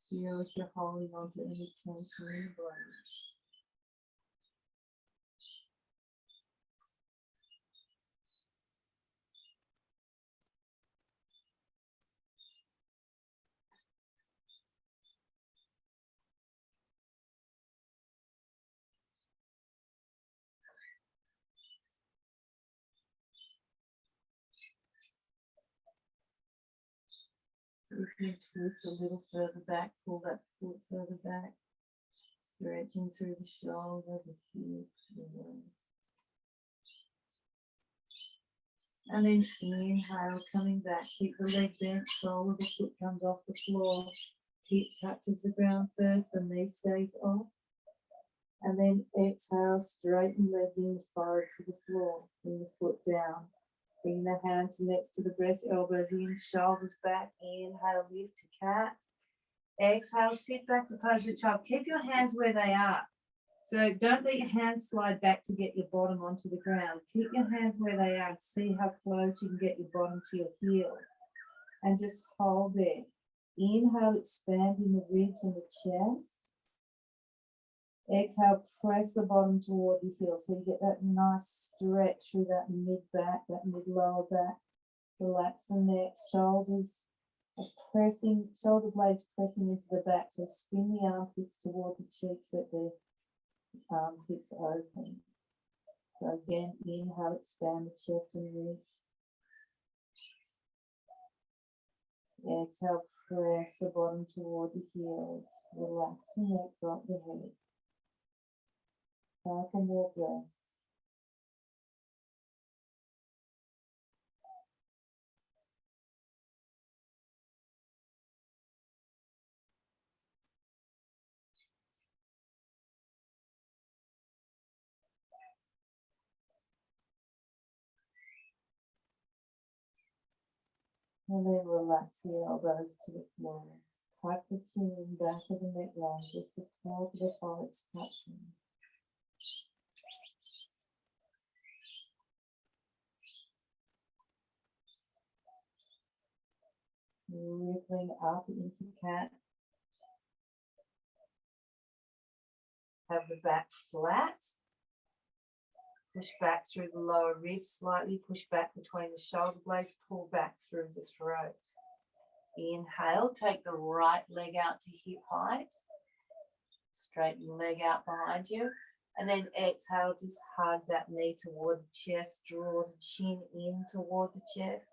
Feel like you're holding on to any tension in the body. You can twist a little further back, pull that foot further back, stretching through the shoulder, the hip, the waist. And then inhale, coming back, keep the leg bent, sole of the foot comes off the floor, hip touches the ground first, the knee stays off. And then exhale, straighten leg in the forehead to the floor, bring the foot down. Bring the hands next to the breast, elbows in, shoulders back. Inhale, lift to cat. Exhale, sit back to pose of child. Keep your hands where they are. So don't let your hands slide back to get your bottom onto the ground. Keep your hands where they are and see how close you can get your bottom to your heels. And just hold there. Inhale, expanding the ribs and the chest. Exhale, press the bottom toward the heel. So you get that nice stretch through that mid-back, that mid-lower back. Relax the neck, shoulders are pressing, shoulder blades pressing into the back. So spin the armpits toward the cheeks, let the armpits open. So again, inhale, expand the chest and ribs. Exhale, press the bottom toward the heels. Relax the neck, drop the head. 5 more breaths. And then relax the elbows to the floor. Tuck the chin in, back of the neckline, just the top of the forehead's touching. Wriggling up into cat. Have the back flat. Push back through the lower ribs slightly. Push back between the shoulder blades. Pull back through the throat. Inhale, take the right leg out to hip height. Straighten the leg out behind you. And then exhale, just hug that knee toward the chest. Draw the chin in toward the chest,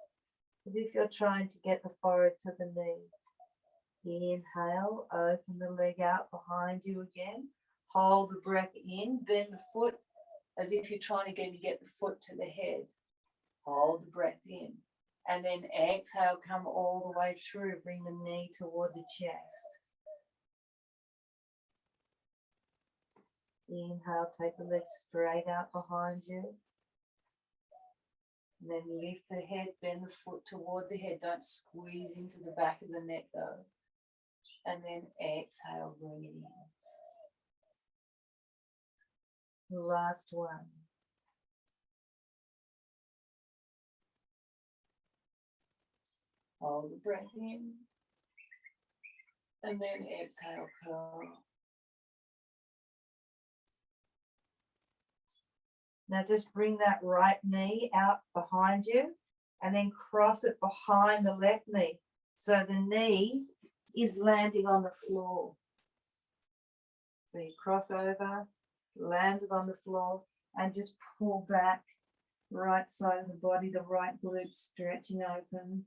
as if you're trying to get the forehead to the knee. Inhale, open the leg out behind you again. Hold the breath in, bend the foot as if you're trying to get the foot to the head. Hold the breath in. And then exhale, come all the way through. Bring the knee toward the chest. Inhale, take the legs straight out behind you. And then lift the head, bend the foot toward the head. Don't squeeze into the back of the neck though. And then exhale, bring it in. Last one. Hold the breath in. And then exhale, curl. Now just bring that right knee out behind you and then cross it behind the left knee. So the knee is landing on the floor. So you cross over, land it on the floor, and just pull back, right side of the body, the right glute stretching open.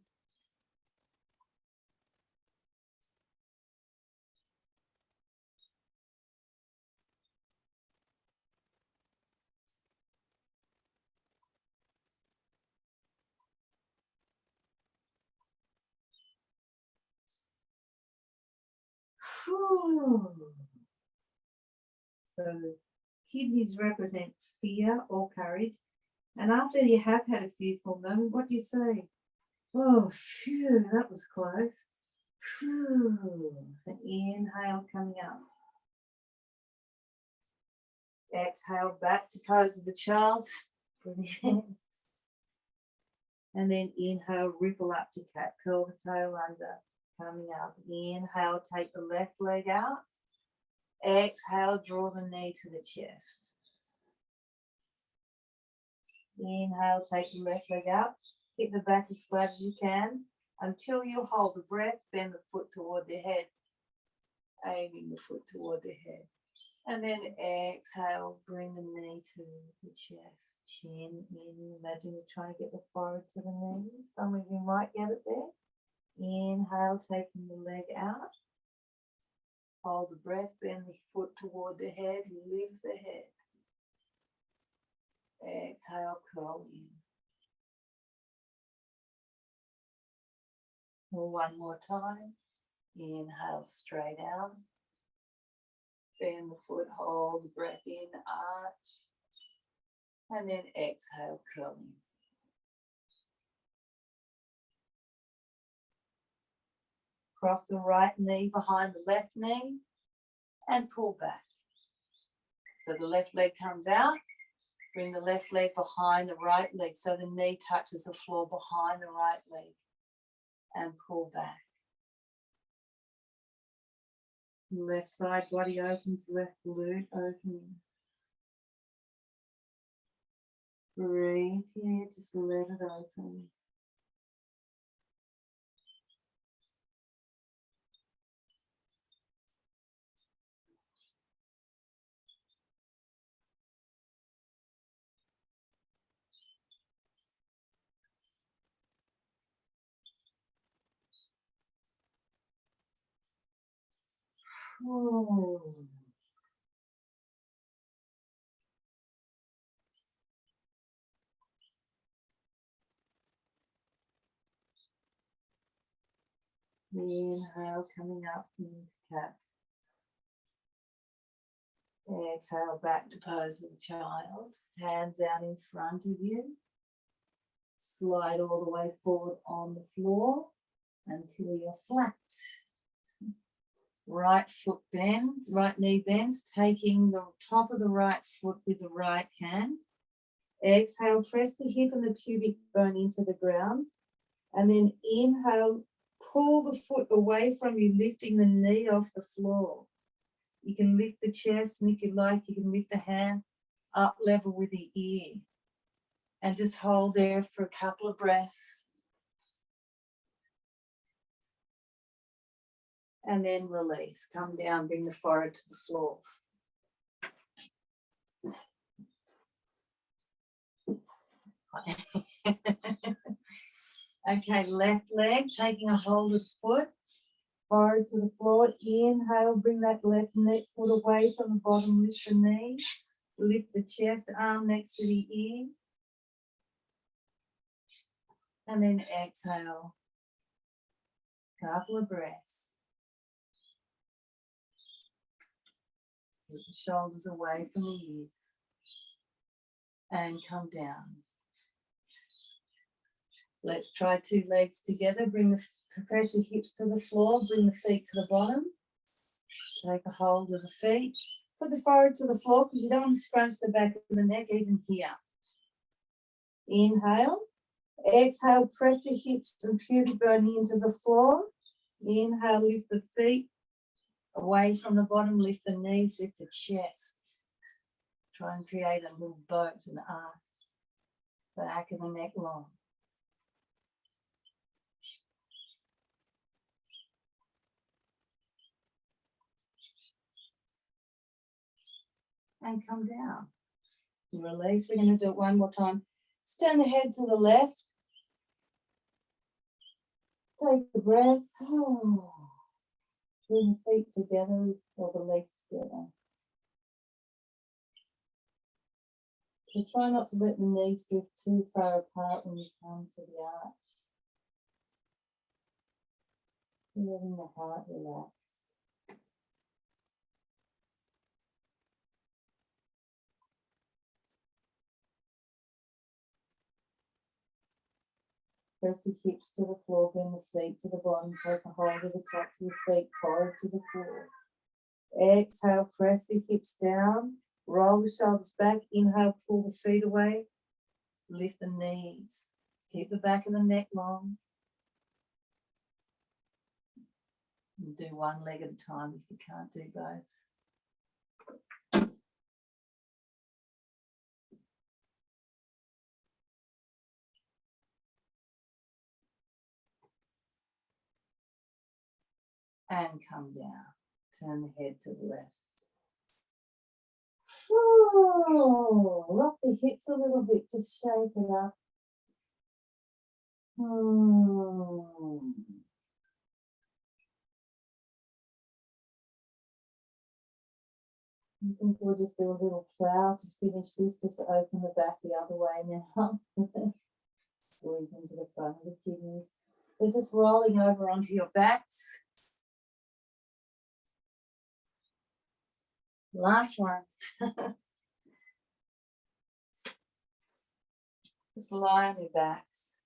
Whew. So kidneys represent fear or courage. And after you have had a fearful moment, what do you say? Oh, phew, that was close. Phew. An inhale coming up. Exhale back to pose of the child. And then inhale, ripple up to cat, curl the tail under, coming up. Inhale, take the left leg out. Exhale, draw the knee to the chest. Inhale, take the left leg out. Hit the back as flat as you can until you hold the breath. Bend the foot toward the head, aiming the foot toward the head. And then exhale, bring the knee to the chest, chin in. Imagine you're trying to get the forehead to the knees. Some of you might get it there. Inhale, taking the leg out. Hold the breath, bend the foot toward the head, lift the head. Exhale, curl in. One more time. Inhale, straight out. Bend the foot, hold the breath in, arch. And then exhale, curl in. Cross the right knee behind the left knee and pull back. So the left leg comes out. Bring the left leg behind the right leg so the knee touches the floor behind the right leg and pull back. Left side body opens, left glute opening. Breathe here, just let it open. Oh. Inhale, coming up into cat. Exhale, back to pose of a child. Hands out in front of you. Slide all the way forward on the floor until you're flat. Right foot bends, right knee bends, taking the top of the right foot with the right hand. Exhale, press the hip and the pubic bone into the ground. And then inhale, pull the foot away from you, lifting the knee off the floor. You can lift the chest, and if you like, you can lift the hand up level with the ear. And just hold there for a couple of breaths. And then release. Come down, bring the forehead to the floor. Okay, left leg, taking a hold of the foot. Forehead to the floor. Inhale, bring that left foot away from the bottom. Lift the knee. Lift the chest, arm next to the ear. And then exhale. Couple of breaths. Keep the shoulders away from the ears. And come down. Let's try two legs together. Press the hips to the floor. Bring the feet to the bottom. Take a hold of the feet. Put the forehead to the floor because you don't want to scrunch the back of the neck even here. Inhale. Exhale, press the hips and pubic bone into the floor. Inhale, lift the feet away from the bottom, lift the knees, lift the chest. Try and create a little boat, an arc. Back of the neck long. And come down. Release. We're going to do it one more time. Let's turn the head to the left. Take a breath. Oh. Bring the feet together or the legs together. So try not to let the knees drift too far apart when you come to the arch. Letting the heart relax. Press the hips to the floor, bring the feet to the bottom, take a hold of the tops of the feet, forehead to the floor. Exhale, press the hips down, roll the shoulders back, inhale, pull the feet away, lift the knees, keep the back of the neck long. And do one leg at a time if you can't do both. And come down. Turn the head to the left. Rock the hips a little bit, just shake it up. I think we'll just do a little plow to finish this, just to open the back the other way now. Squeeze into the front of the kidneys. So just rolling over onto your backs. Last one. Just lie on your backs.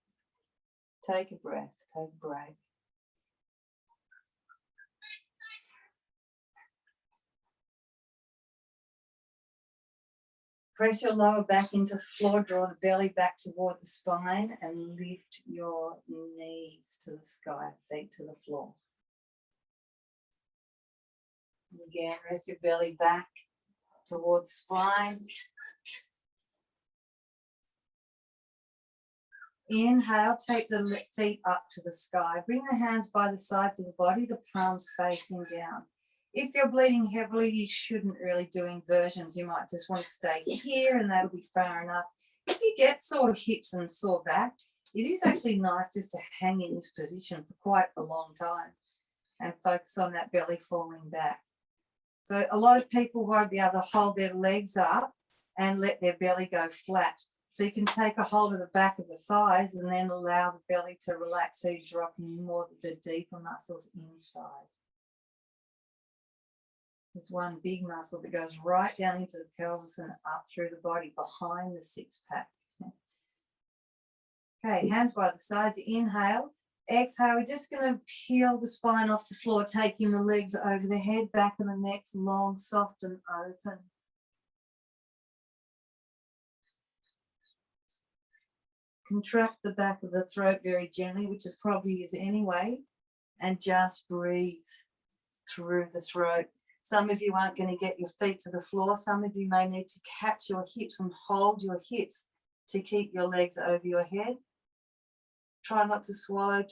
Take a breath, take a break. Press your lower back into the floor, draw the belly back toward the spine and lift your knees to the sky, feet to the floor. Again, rest your belly back towards spine. Inhale, take the feet up to the sky. Bring the hands by the sides of the body, the palms facing down. If you're bleeding heavily, you shouldn't really do inversions. You might just want to stay here and that'll be far enough. If you get sore hips and sore back, it is actually nice just to hang in this position for quite a long time and focus on that belly falling back. So a lot of people won't be able to hold their legs up and let their belly go flat. So you can take a hold of the back of the thighs and then allow the belly to relax so you're dropping more of the deeper muscles inside. There's one big muscle that goes right down into the pelvis and up through the body behind the six pack. Okay, hands by the sides, inhale. Exhale, we're just going to peel the spine off the floor, taking the legs over the head, back of the neck, long, soft and open. Contract the back of the throat very gently, which it probably is anyway, and just breathe through the throat. Some of you aren't going to get your feet to the floor. Some of you may need to catch your hips and hold your hips to keep your legs over your head. Try not to swallow,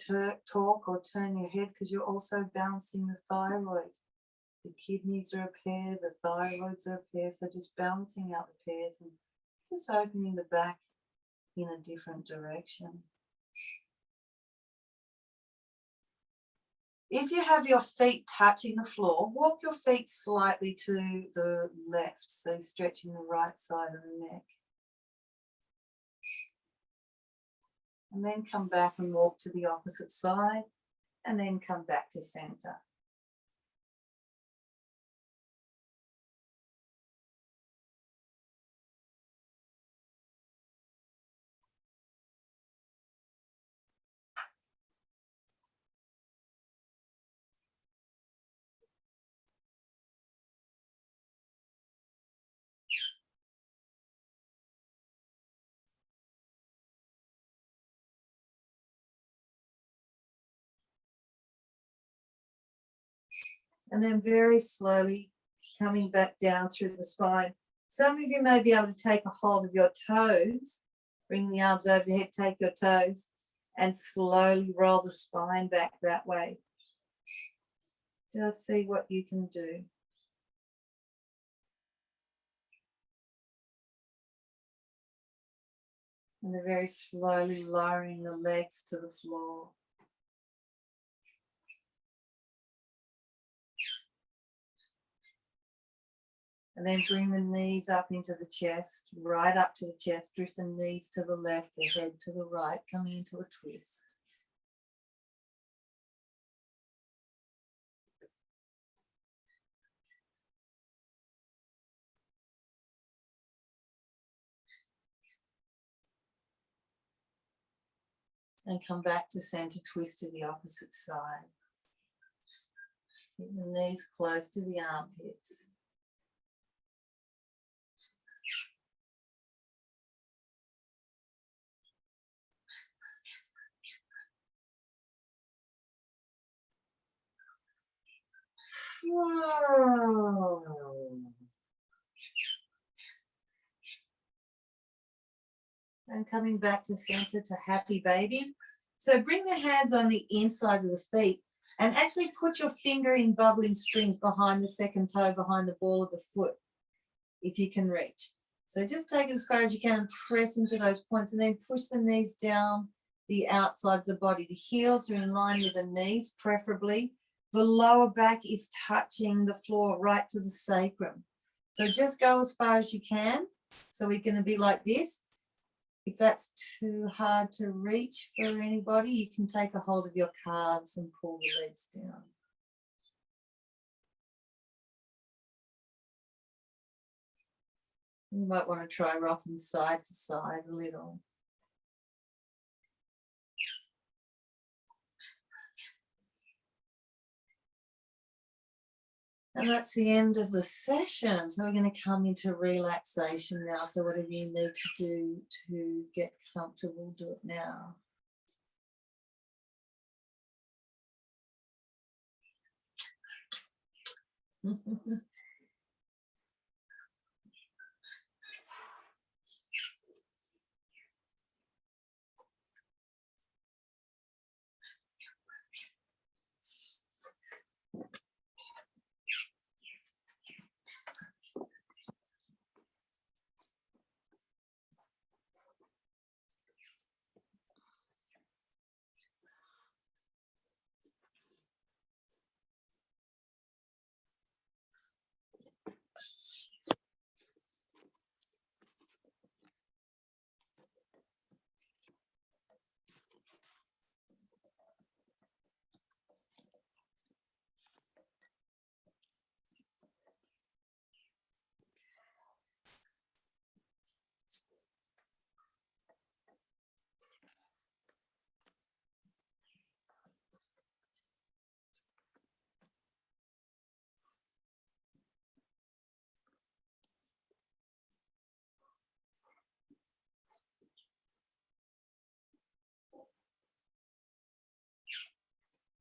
talk or turn your head because you're also balancing the thyroid. The kidneys are a pair, the thyroids are a pair, so just balancing out the pairs and just opening the back in a different direction. If you have your feet touching the floor, walk your feet slightly to the left, so stretching the right side of the neck. And then come back and walk to the opposite side, and then come back to center. And then very slowly coming back down through the spine. Some of you may be able to take a hold of your toes, bring the arms over the head, take your toes, and slowly roll the spine back that way. Just see what you can do. And then very slowly lowering the legs to the floor. And then bring the knees up into the chest, right up to the chest, drift the knees to the left, the head to the right, coming into a twist. And come back to center, twist to the opposite side. Keep the knees close to the armpits. Whoa. And coming back to center to happy baby. So bring the hands on the inside of the feet and actually put your finger in bubbling strings behind the second toe, behind the ball of the foot, if you can reach. So just take it as far as you can and press into those points and then push the knees down the outside of the body. The heels are in line with the knees, preferably. The lower back is touching the floor right to the sacrum. So just go as far as you can. So we're going to be like this. If that's too hard to reach for anybody, you can take a hold of your calves and pull the legs down. You might want to try rocking side to side a little. And that's the end of the session. So we're going to come into relaxation now. So whatever you need to do to get comfortable, do it now.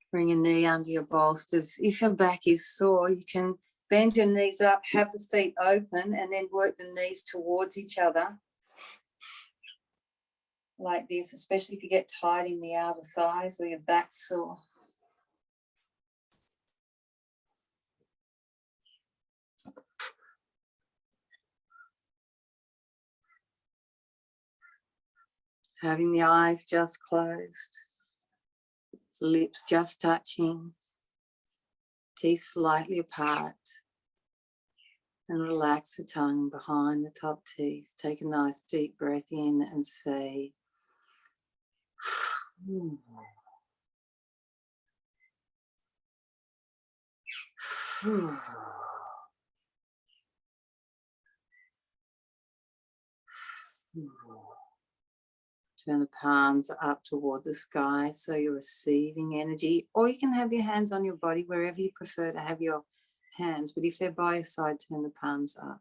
Bring a knee under your bolsters. If your back is sore, you can bend your knees up, have the feet open, and then work the knees towards each other. Like this, especially if you get tight in the outer thighs or your back's sore. Having the eyes just closed, lips just touching, teeth slightly apart, and relax the tongue behind the top teeth. Take a nice deep breath in and say, Turn the palms up toward the sky so you're receiving energy, or you can have your hands on your body wherever you prefer to have your hands, but if they're by your side, turn the palms up.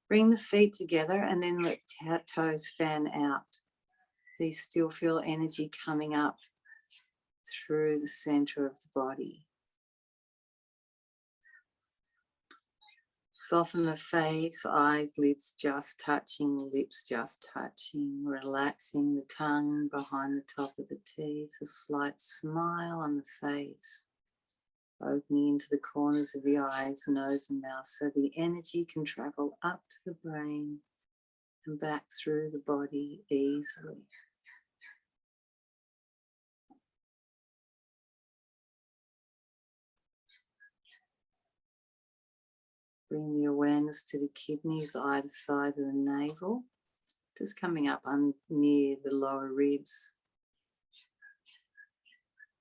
Bring the feet together and then let toes fan out. So you still feel energy coming up through the center of the body. Soften the face, eyes, lids just touching, lips just touching, relaxing the tongue behind the top of the teeth, a slight smile on the face, opening into the corners of the eyes, nose and mouth so the energy can travel up to the brain and back through the body easily. Bring the awareness to the kidneys either side of the navel, just coming up near the lower ribs,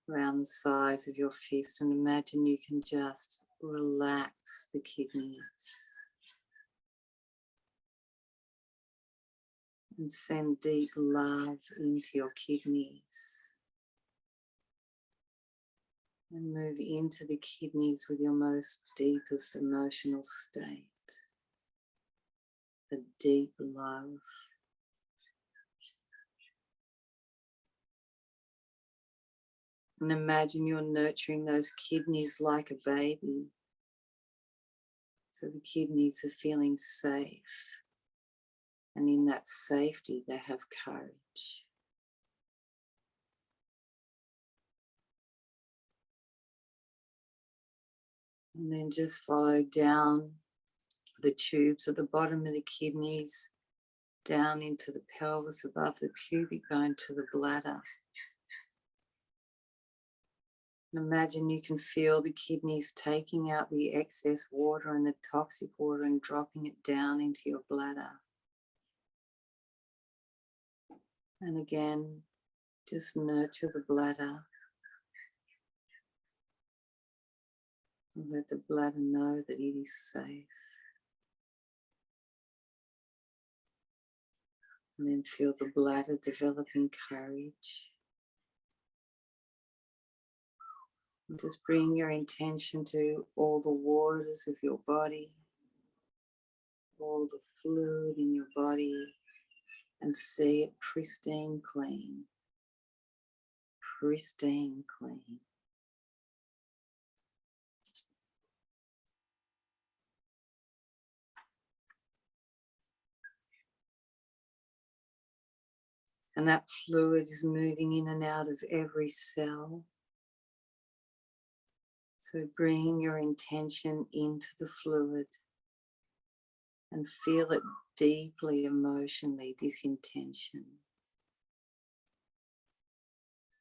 around the size of your fist, and imagine you can just relax the kidneys and send deep love into your kidneys. And move into the kidneys with your most deepest emotional state. A deep love. And imagine you're nurturing those kidneys like a baby. So the kidneys are feeling safe. And in that safety, they have courage. And then just follow down the tubes at the bottom of the kidneys, down into the pelvis, above the pubic bone to the bladder. And imagine you can feel the kidneys taking out the excess water and the toxic water and dropping it down into your bladder. And again, just nurture the bladder. And let the bladder know that it is safe. And then feel the bladder developing courage. And just bring your intention to all the waters of your body, all the fluid in your body, and see it pristine clean. Pristine clean. And that fluid is moving in and out of every cell. So bring your intention into the fluid and feel it deeply emotionally, this intention.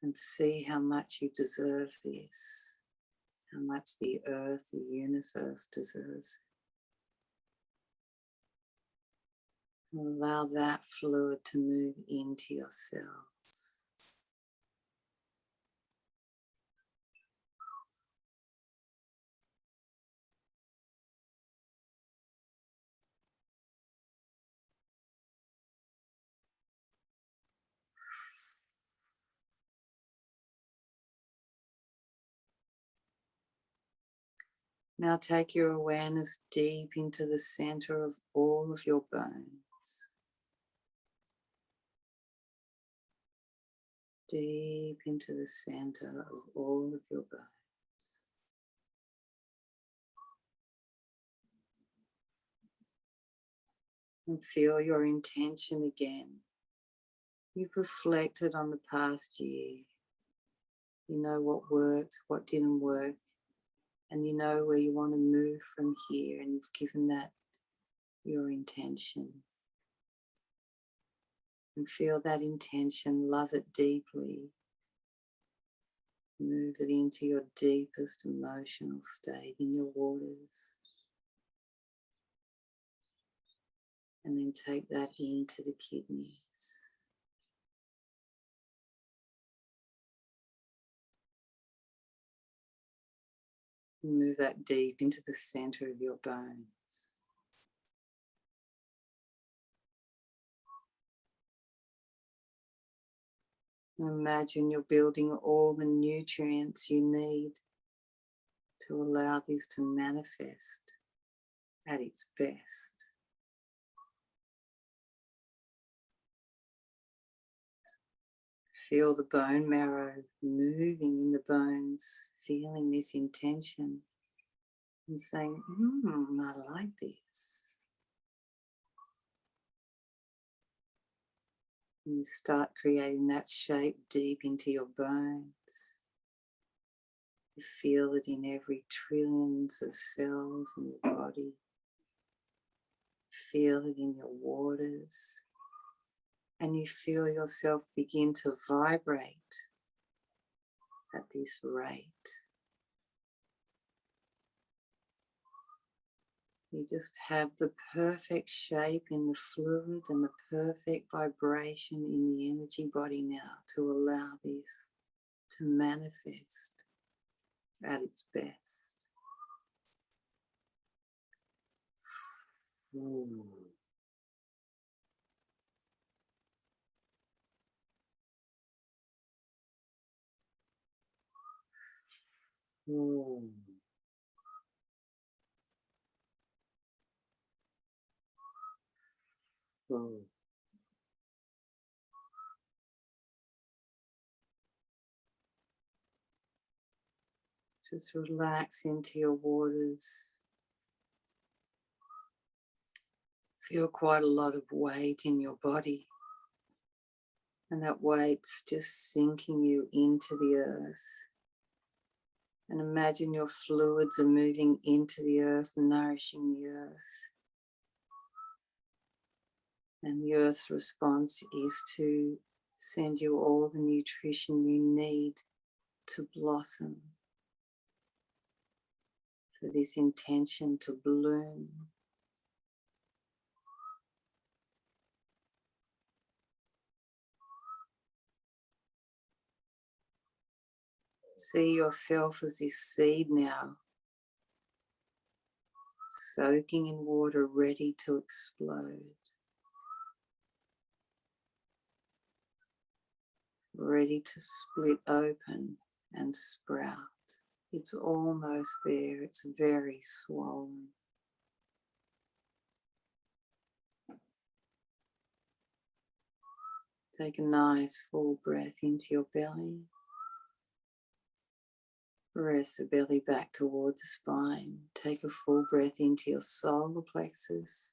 And see how much you deserve this, how much the earth, the universe deserves it. And allow that fluid to move into your cells. Now take your awareness deep into the center of all of your bones. Deep into the center of all of your bones. And feel your intention again. You've reflected on the past year. You know what worked, what didn't work, and you know where you want to move from here, and you've given that your intention. And feel that intention, love it deeply. Move it into your deepest emotional state in your waters. And then take that into the kidneys. Move that deep into the center of your bones. Imagine you're building all the nutrients you need to allow this to manifest at its best. Feel the bone marrow moving in the bones, feeling this intention and saying, I like this. And you start creating that shape deep into your bones. You feel it in every trillions of cells in your body. Feel it in your waters. And you feel yourself begin to vibrate at this rate. You just have the perfect shape in the fluid and the perfect vibration in the energy body now to allow this to manifest at its best. Just relax into your waters. Feel quite a lot of weight in your body. And that weight's just sinking you into the earth. And imagine your fluids are moving into the earth, nourishing the earth. And the earth's response is to send you all the nutrition you need to blossom, for this intention to bloom. See yourself as this seed now, soaking in water, ready to explode, ready to split open and sprout. It's almost there, it's very swollen. Take a nice full breath into your belly. Press the belly back towards the spine. Take a full breath into your solar plexus.